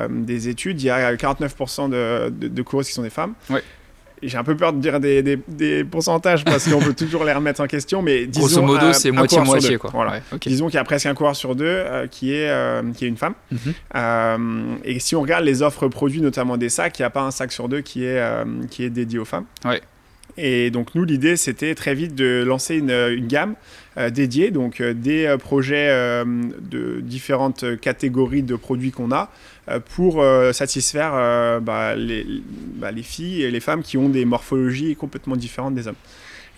des études, il y a 49% de coureuses qui sont des femmes. Et j'ai un peu peur de dire des pourcentages parce qu'on peut toujours les remettre en question, mais disons... Grosso modo, c'est moitié-moitié, quoi. Voilà. Disons qu'il y a presque un coureur sur deux qui est une femme. Et si on regarde les offres produits, notamment des sacs, il n'y a pas un sac sur deux qui est dédié aux femmes. Et donc nous, l'idée, c'était très vite de lancer une gamme dédiée, donc des projets de différentes catégories de produits qu'on a pour satisfaire les filles et les femmes qui ont des morphologies complètement différentes des hommes.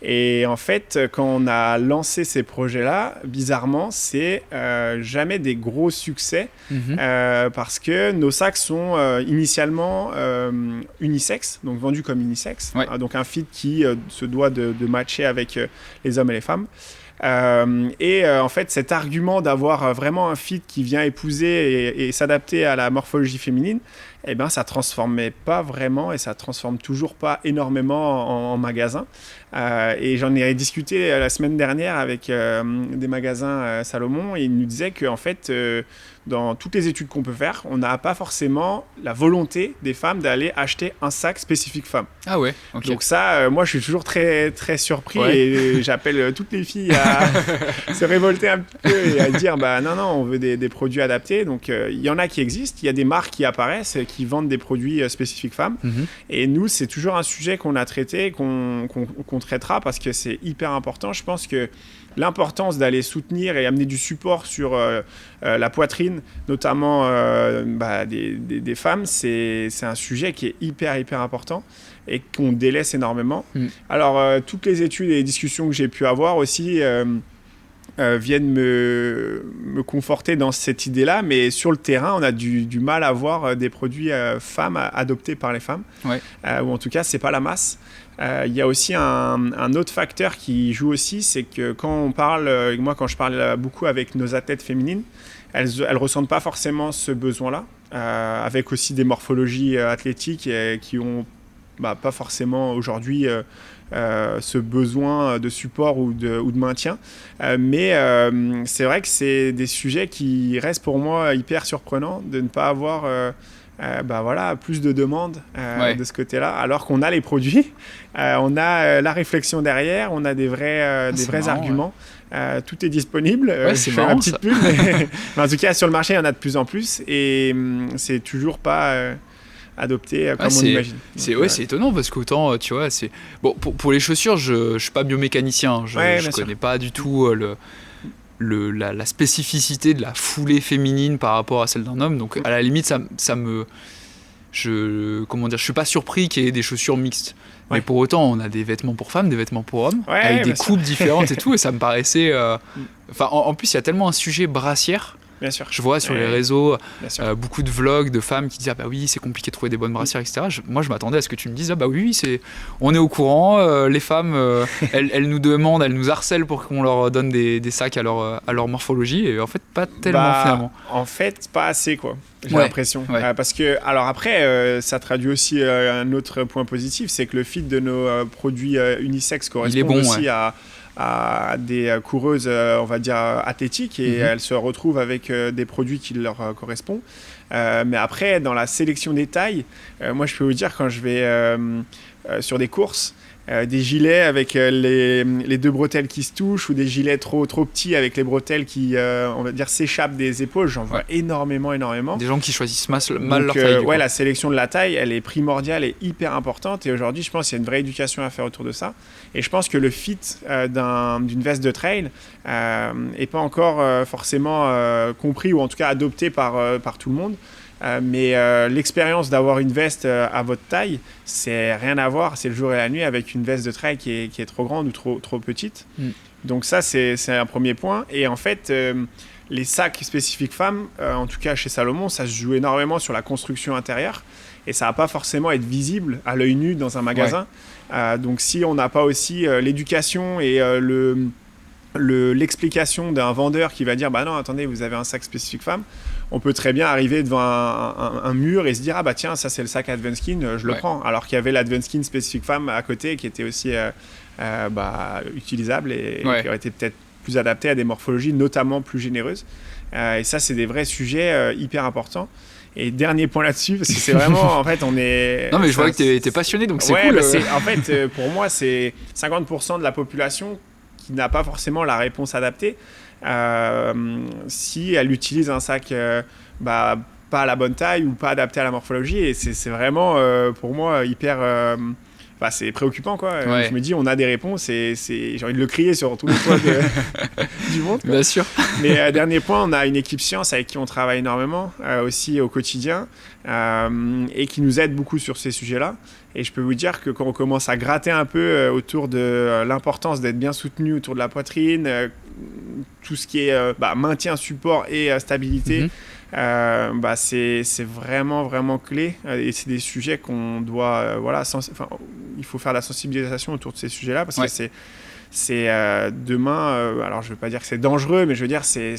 Et en fait, quand on a lancé ces projets-là, bizarrement, c'est jamais des gros succès parce que nos sacs sont initialement unisexes, donc vendus comme unisexes. Ouais. Donc un fit qui se doit de matcher avec les hommes et les femmes. En fait, cet argument d'avoir vraiment un fit qui vient épouser et s'adapter à la morphologie féminine, eh ben, ça transformait pas vraiment et ça transforme toujours pas énormément en magasin. Et j'en ai discuté la semaine dernière avec des magasins Salomon et ils nous disaient qu'en fait, dans toutes les études qu'on peut faire, on n'a pas forcément la volonté des femmes d'aller acheter un sac spécifique femme. Ah ouais, ok. Donc ça, moi, je suis toujours très, très surpris et j'appelle toutes les filles à se révolter un petit peu et à dire non, on veut des produits adaptés. Donc, il y en a qui existent, il y a des marques qui apparaissent, qui vendent des produits spécifiques femmes. Et nous, c'est toujours un sujet qu'on a traité, qu'on traitera parce que c'est hyper important. Je pense que l'importance d'aller soutenir et amener du support sur la poitrine, notamment des femmes, c'est un sujet qui est hyper important et qu'on délaisse énormément. Alors, toutes les études et les discussions que j'ai pu avoir aussi viennent me conforter dans cette idée-là, mais sur le terrain, on a du mal à voir des produits femmes adoptés par les femmes, ou en tout cas, c'est pas la masse. Il y a aussi un autre facteur qui joue aussi, c'est que quand on parle, moi quand je parle beaucoup avec nos athlètes féminines, elles ressentent pas forcément ce besoin-là, avec aussi des morphologies athlétiques qui ont pas forcément aujourd'hui ce besoin de support ou de maintien. Mais c'est vrai que c'est des sujets qui restent pour moi hyper surprenants de ne pas avoir plus de demandes de ce côté-là, alors qu'on a les produits, on a la réflexion derrière, on a des vrais marrant, arguments. Tout est disponible. C'est je fais marrant, ma petite pub, mais en tout cas sur le marché il y en a de plus en plus et c'est toujours pas adopté comme on imagine. C'est étonnant parce qu'autant, tu vois, c'est... Bon, pour les chaussures, je suis pas biomécanicien, je connais pas du tout la spécificité de la foulée féminine par rapport à celle d'un homme, donc à la limite, je suis pas surpris qu'il y ait des chaussures mixtes. Mais pour autant, on a des vêtements pour femmes, des vêtements pour hommes, avec des coupes différentes et tout, et ça me paraissait... en plus, il y a tellement un sujet brassière. Bien sûr. Je vois sur les réseaux beaucoup de vlogs de femmes qui disent c'est compliqué de trouver des bonnes brassières, etc. Moi, je m'attendais à ce que tu me dises on est au courant, les femmes, elles nous demandent, elles nous harcèlent pour qu'on leur donne des sacs à leur morphologie, et en fait, pas tellement finalement. En fait, pas assez, quoi. J'ai l'impression. Parce que, alors après, ça traduit aussi un autre point positif, c'est que le fit de nos produits unisexes correspond aussi à des coureuses, on va dire, athlétiques, et elles se retrouvent avec des produits qui leur correspondent. Mais après, dans la sélection des tailles, moi, je peux vous dire, quand je vais sur des courses, des gilets avec les deux bretelles qui se touchent, ou des gilets trop petits avec les bretelles qui, on va dire, s'échappent des épaules, j'en vois énormément. Des gens qui choisissent mal leur taille. La sélection de la taille, elle est primordiale et hyper importante, et aujourd'hui, je pense qu'il y a une vraie éducation à faire autour de ça. Et je pense que le fit d'une veste de trail n'est pas encore forcément compris, ou en tout cas adopté par tout le monde. Mais l'expérience d'avoir une veste à votre taille, c'est rien à voir, c'est le jour et la nuit avec une veste de trail qui est trop grande ou trop petite. Donc ça, c'est un premier point. Et en fait, les sacs spécifiques femmes, en tout cas chez Salomon, ça se joue énormément sur la construction intérieure, et ça va pas forcément être visible à l'œil nu dans un magasin. Donc si on n'a pas aussi l'éducation et l'explication d'un vendeur qui va dire non, attendez, vous avez un sac spécifique femme, on peut très bien arriver devant un mur et se dire tiens, ça c'est le sac Advanced-Skin, je le prends, alors qu'il y avait l'Advanced-Skin spécifique femme à côté qui était aussi utilisable et qui aurait été peut-être plus adapté à des morphologies notamment plus généreuses, et ça c'est des vrais sujets hyper importants. Et dernier point là-dessus, parce que c'est vraiment, en fait, on est... Non, mais je vois que t'es passionné, donc c'est cool. En fait, pour moi, c'est 50% de la population qui n'a pas forcément la réponse adaptée. Si elle utilise un sac pas à la bonne taille ou pas adapté à la morphologie. Et c'est vraiment, pour moi, hyper c'est préoccupant, quoi. Ouais. Je me dis, on a des réponses et j'ai envie de le crier sur tous les toits du monde, quoi. Bien sûr. Mais dernier point, on a une équipe science avec qui on travaille énormément aussi au quotidien et qui nous aide beaucoup sur ces sujets-là. Et je peux vous dire que quand on commence à gratter un peu autour de l'importance d'être bien soutenu autour de la poitrine, tout ce qui est maintien, support et stabilité, c'est vraiment, vraiment clé. Et c'est des sujets qu'on doit... il faut faire la sensibilisation autour de ces sujets-là parce que c'est demain, alors je ne veux pas dire que c'est dangereux, mais je veux dire c'est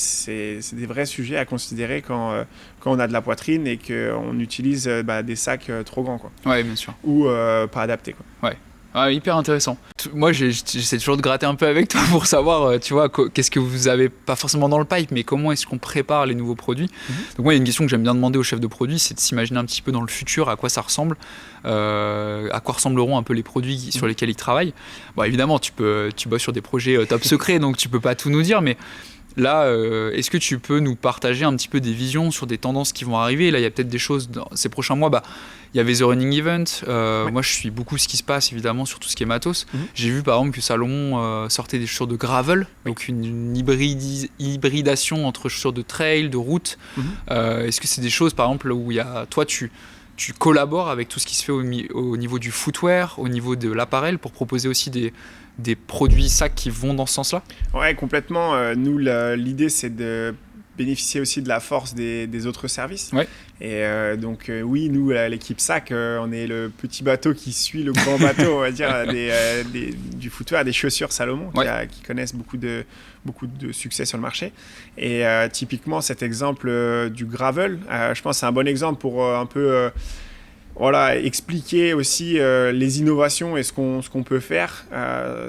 des vrais sujets à considérer quand on a de la poitrine et qu'on utilise des sacs trop grands, quoi. Ouais, bien sûr. Ou pas adaptés, quoi. Ouais. Ah, hyper intéressant. Moi, j'essaie toujours de gratter un peu avec toi pour savoir, tu vois, qu'est-ce que vous avez, pas forcément dans le pipe, mais comment est-ce qu'on prépare les nouveaux produits. Donc moi, il y a une question que j'aime bien demander aux chefs de produits, c'est de s'imaginer un petit peu dans le futur à quoi ça ressemble, à quoi ressembleront un peu les produits sur lesquels ils travaillent. Bon, évidemment, tu bosses sur des projets top secrets, donc tu peux pas tout nous dire, mais là, est-ce que tu peux nous partager un petit peu des visions sur des tendances qui vont arriver? Là, il y a peut-être des choses dans ces prochains mois. Il y avait The Running Event. Moi, je suis beaucoup ce qui se passe, évidemment, sur tout ce qui est matos. J'ai vu, par exemple, que Salomon sortait des chaussures de gravel, donc une hybridation entre chaussures de trail, de route. Est-ce que c'est des choses, par exemple, où toi, tu collabores avec tout ce qui se fait au niveau du footwear, au niveau de l'appareil, pour proposer aussi des produits sacs qui vont dans ce sens-là? Ouais, complètement. Nous, l'idée, c'est de bénéficier aussi de la force des autres services. Ouais. Et donc, oui, nous, l'équipe SAC, on est le petit bateau qui suit le grand bateau, on va dire, du footwear, des chaussures Salomon, qui connaissent beaucoup de succès sur le marché. Et typiquement, cet exemple du gravel, je pense que c'est un bon exemple pour un peu... expliquer aussi les innovations et ce qu'on peut faire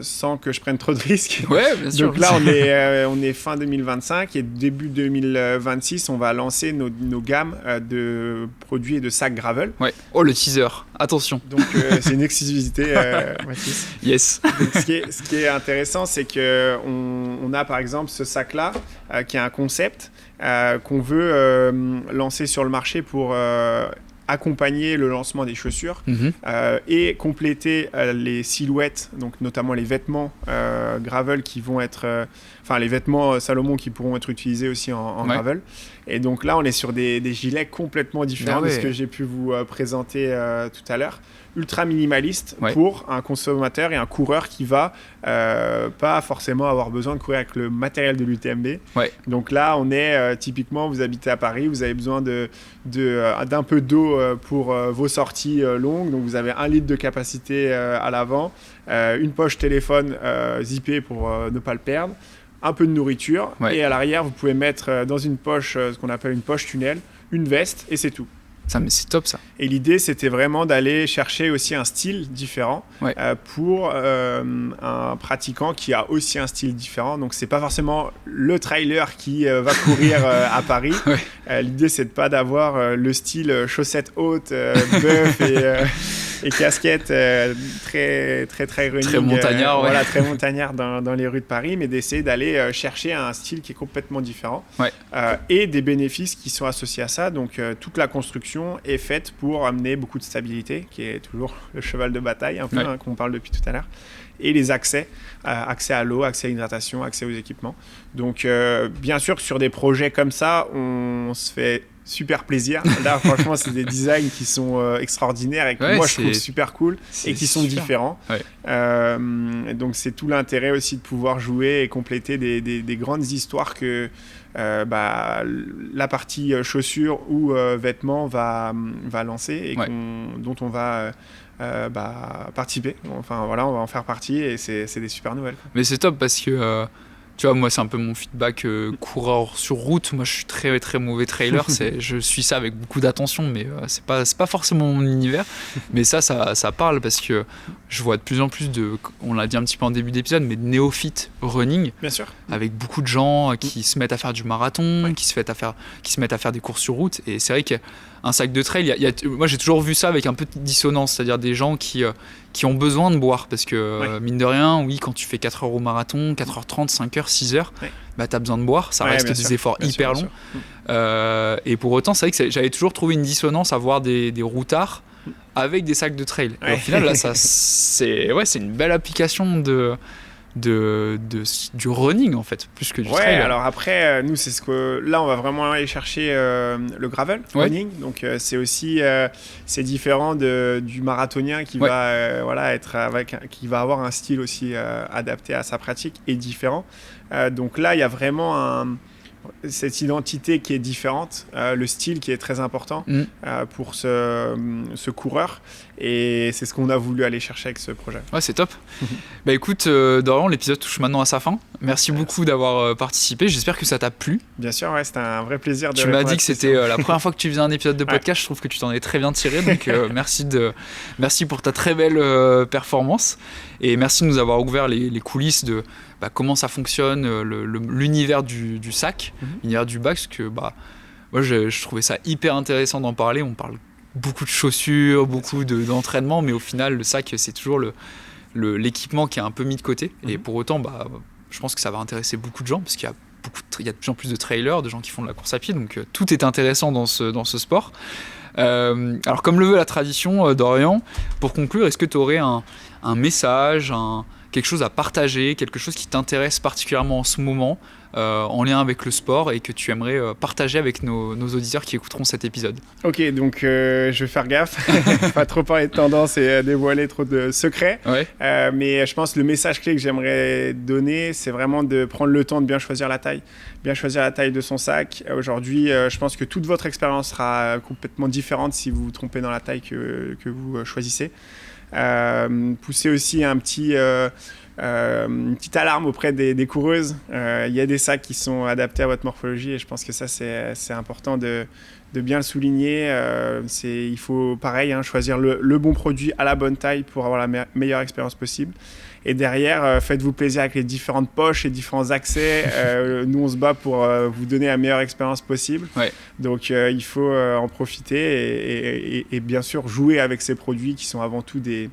sans que je prenne trop de risques. Ouais, bien sûr. Donc là, on est fin 2025 et début 2026, on va lancer nos gammes de produits et de sacs gravel. Ouais. Oh, le teaser. Attention. Donc, c'est une exclusivité, Mathis. Yes. Donc, ce qui est intéressant, c'est qu'on a par exemple ce sac-là qui est un concept qu'on veut lancer sur le marché pour... accompagner le lancement des chaussures et compléter les silhouettes, donc notamment les vêtements gravel qui vont être... les vêtements Salomon qui pourront être utilisés aussi en gravel. Et donc là, on est sur des gilets complètement différents de ce que j'ai pu vous présenter tout à l'heure. Ultra minimaliste pour un consommateur et un coureur qui va pas forcément avoir besoin de courir avec le matériel de l'UTMB. Donc là, on est typiquement, vous habitez à Paris, vous avez besoin d'un peu d'eau pour vos sorties longues. Donc vous avez 1 litre de capacité à l'avant, une poche téléphone zippée pour ne pas le perdre, un peu de nourriture et à l'arrière, vous pouvez mettre dans une poche, ce qu'on appelle une poche tunnel, une veste et c'est tout. Ça, mais c'est top, ça. Et l'idée, c'était vraiment d'aller chercher aussi un style différent pour un pratiquant qui a aussi un style différent. Donc, c'est pas forcément le trailer qui va courir à Paris. L'idée, c'est de pas d'avoir le style chaussettes hautes, bœuf et casquette très, très, très running. Très montagnard, très montagnard dans les rues de Paris, mais d'essayer d'aller chercher un style qui est complètement différent et des bénéfices qui sont associés à ça. Donc, toute la construction est faite pour amener beaucoup de stabilité, qui est toujours le cheval de bataille, un peu, qu'on parle depuis tout à l'heure, et les accès à l'eau, accès à l'hydratation, accès aux équipements. Donc, bien sûr que sur des projets comme ça, on se fait super plaisir. Là, franchement, c'est des designs qui sont extraordinaires et que moi, je trouve super cool et qui sont différents. Donc, c'est tout l'intérêt aussi de pouvoir jouer et compléter des grandes histoires que la partie chaussures ou vêtements va lancer et dont on va participer. Enfin, voilà, on va en faire partie et c'est des super nouvelles. Mais c'est top parce que... tu vois, moi, c'est un peu mon feedback coureur sur route. Moi, je suis très, très mauvais trailer. Je suis ça avec beaucoup d'attention, mais c'est pas forcément mon univers. Mais ça parle parce que je vois de plus en plus on l'a dit un petit peu en début d'épisode, mais de néophytes running. Bien sûr. Avec beaucoup de gens qui se mettent à faire du marathon, qui se mettent à faire des courses sur route. Et c'est vrai qu'un sac de trail, moi, j'ai toujours vu ça avec un peu de dissonance. C'est-à-dire des gens qui ont besoin de boire parce que, mine de rien, quand tu fais 4 heures au marathon, 4h30, 5h, 6h, tu as besoin de boire, ça reste des efforts hyper longs. Et pour autant, c'est vrai que j'avais toujours trouvé une dissonance à voir des routards avec des sacs de trail. Ouais. Et au final, là, c'est une belle application du running, en fait, plus que du trail. Alors après, nous, c'est ce que là, on va vraiment aller chercher le gravel running. Donc, c'est aussi c'est différent du marathonien qui va qui va avoir un style aussi adapté à sa pratique et différent. Donc là, il y a vraiment cette identité qui est différente, le style qui est très important pour ce coureur, et c'est ce qu'on a voulu aller chercher avec ce projet. Ouais, c'est top. Bah écoute, Dorian, l'épisode touche maintenant à sa fin. Merci beaucoup d'avoir participé, j'espère que ça t'a plu. Bien sûr, c'était un vrai plaisir de Tu m'as dit que c'était la première fois que tu faisais un épisode de podcast, je trouve que tu t'en es très bien tiré, donc merci pour ta très belle performance, et merci de nous avoir ouvert les coulisses de comment ça fonctionne, l'univers du sac, l'univers du bac, parce que moi je trouvais ça hyper intéressant d'en parler. On parle beaucoup de chaussures, beaucoup d'entraînement, mais au final le sac c'est toujours l'équipement qui est un peu mis de côté, et pour autant je pense que ça va intéresser beaucoup de gens, parce qu'il y a de plus en plus de trailers, de gens qui font de la course à pied, donc tout est intéressant dans ce sport. Alors comme le veut la tradition, Dorian, pour conclure, est-ce que tu aurais un message, quelque chose à partager, quelque chose qui t'intéresse particulièrement en ce moment, en lien avec le sport, et que tu aimerais partager avec nos auditeurs qui écouteront cet épisode? Ok, donc je vais faire gaffe, pas trop parler de tendance et dévoiler trop de secrets, mais je pense que le message clé que j'aimerais donner, c'est vraiment de prendre le temps de bien choisir la taille de son sac. Aujourd'hui, je pense que toute votre expérience sera complètement différente si vous vous trompez dans la taille que vous choisissez. Pousser aussi une petite alarme auprès des coureuses. Il y a des sacs qui sont adaptés à votre morphologie, et je pense que ça c'est important de bien le souligner. Il faut pareil choisir le bon produit à la bonne taille pour avoir la meilleure expérience possible. Et derrière, faites-vous plaisir avec les différentes poches et différents accès. Nous, on se bat pour vous donner la meilleure expérience possible. Donc, il faut en profiter et bien sûr jouer avec ces produits qui sont avant tout des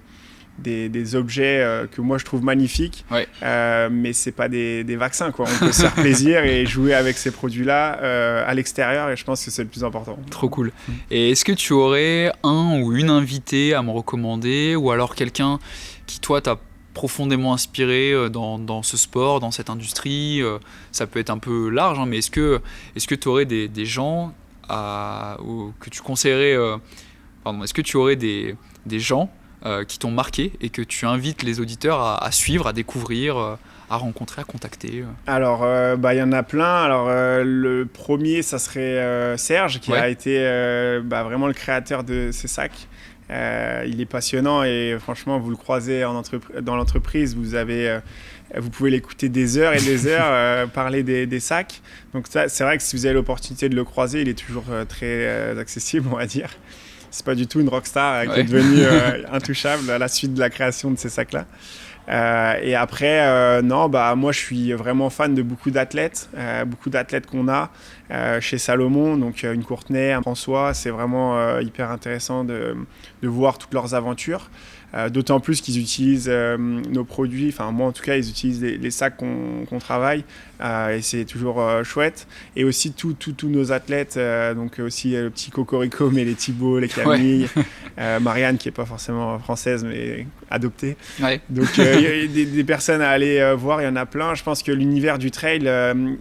objets que moi je trouve magnifiques, mais c'est pas des vaccins, quoi. On peut se faire plaisir et jouer avec ces produits-là à l'extérieur, et je pense que c'est le plus important. Trop cool. Et est-ce que tu aurais un ou une invitée à me recommander, ou alors quelqu'un qui toi t'a profondément inspiré dans ce sport, dans cette industrie? Ça peut être un peu large, mais est-ce que tu aurais des gens que tu conseillerais, est-ce que tu aurais des gens qui t'ont marqué et que tu invites les auditeurs à suivre, à découvrir, à rencontrer, à contacter? Alors, y en a plein. Alors, le premier, ça serait Serge, qui a été vraiment le créateur de ces sacs. Il est passionnant, et franchement, vous le croisez dans l'entreprise, vous pouvez l'écouter des heures et des heures parler des sacs. Donc ça, c'est vrai que si vous avez l'opportunité de le croiser, il est toujours très accessible, on va dire. C'est pas du tout une rockstar qui est devenue intouchable à la suite de la création de ces sacs-là. Et après, moi je suis vraiment fan de beaucoup d'athlètes qu'on a chez Salomon, donc une Courtenay, un François. C'est vraiment hyper intéressant de voir toutes leurs aventures. D'autant plus qu'ils utilisent nos produits, enfin moi en tout cas, ils utilisent les sacs qu'on travaille, et c'est toujours chouette. Et aussi tous nos athlètes, donc aussi le petit Cocorico, mais les Thibaut, les Camille, Marianne qui n'est pas forcément française mais adoptée. Donc il y a des personnes à aller voir, il y en a plein. Je pense que l'univers du trail,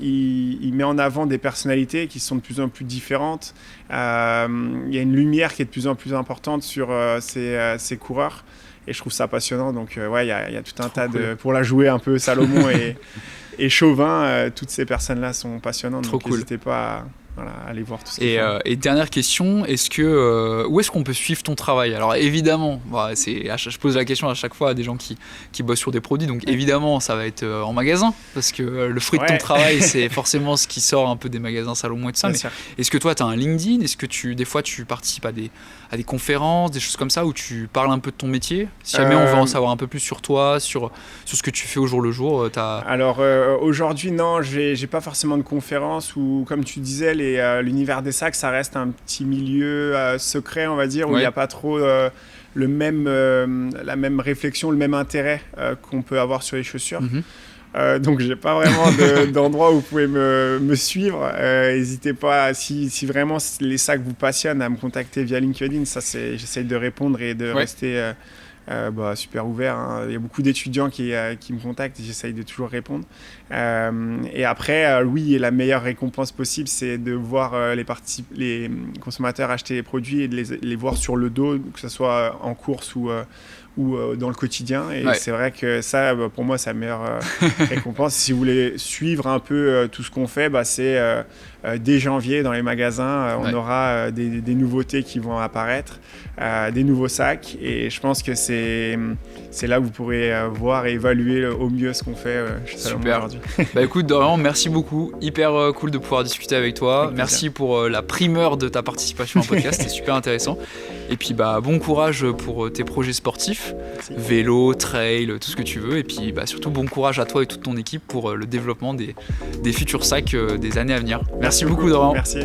il met en avant des personnalités qui sont de plus en plus différentes. Il y a une lumière qui est de plus en plus importante sur ces coureurs, et je trouve ça passionnant. Donc il y a tout un tas pour la jouer un peu Salomon et Chauvin, toutes ces personnes-là sont passionnantes. Donc n'hésitez pas à aller voir tout ce qu'ils font. Et dernière question, où est-ce qu'on peut suivre ton travail? Alors évidemment, je pose la question à chaque fois à des gens qui bossent sur des produits, donc évidemment ça va être en magasin, parce que le fruit de ton travail, c'est forcément ce qui sort un peu des magasins Salomon et tout ça. Mais est-ce que toi tu as un LinkedIn? Est-ce que des fois tu participes à des conférences, des choses comme ça, où tu parles un peu de ton métier? Si jamais on veut en savoir un peu plus sur toi, sur ce que tu fais au jour le jour, Alors aujourd'hui non, j'ai pas forcément de conférences, ou comme tu disais, l'univers des sacs, ça reste un petit milieu secret, on va dire, où il n'y a pas trop la même réflexion, le même intérêt qu'on peut avoir sur les chaussures. donc j'ai pas vraiment d'endroit où vous pouvez me suivre. N'hésitez pas, si vraiment les sacs vous passionnent, à me contacter via LinkedIn. Ça, j'essaye de répondre et de rester super ouvert. Hein. Il y a beaucoup d'étudiants qui me contactent et j'essaye de toujours répondre. Et après, oui, la meilleure récompense possible, c'est de voir les consommateurs acheter les produits et de les voir sur le dos, que ce soit en course ou dans le quotidien. Et c'est vrai que ça, pour moi, c'est la meilleure récompense. Si vous voulez suivre un peu tout ce qu'on fait, c'est dès janvier dans les magasins, on aura des nouveautés qui vont apparaître, des nouveaux sacs. Et je pense que c'est là où vous pourrez voir et évaluer au mieux ce qu'on fait chez Salomon aujourd'hui. Écoute, Dorian, merci beaucoup. Hyper cool de pouvoir discuter avec toi. Merci pour la primeur de ta participation au podcast. C'était super intéressant. Et puis bon courage pour tes projets sportifs, vélo, trail, tout ce que tu veux. Et puis surtout bon courage à toi et toute ton équipe pour le développement des futurs sacs des années à venir. Merci beaucoup, Dorian. Merci.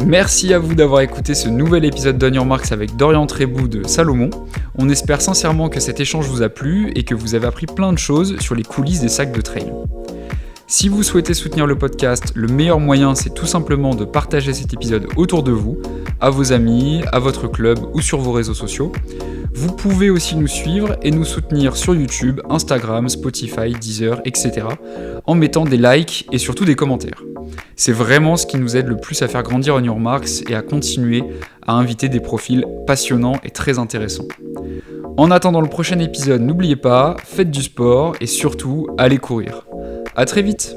Merci à vous d'avoir écouté ce nouvel épisode d'On Your Marks avec Dorian Trébou de Salomon. On espère sincèrement que cet échange vous a plu et que vous avez appris plein de choses sur les coulisses des sacs de trail. Si vous souhaitez soutenir le podcast, le meilleur moyen, c'est tout simplement de partager cet épisode autour de vous, à vos amis, à votre club ou sur vos réseaux sociaux. Vous pouvez aussi nous suivre et nous soutenir sur YouTube, Instagram, Spotify, Deezer, etc. en mettant des likes et surtout des commentaires. C'est vraiment ce qui nous aide le plus à faire grandir On Your Marks et à continuer à inviter des profils passionnants et très intéressants. En attendant le prochain épisode, n'oubliez pas, faites du sport et surtout, allez courir. À très vite!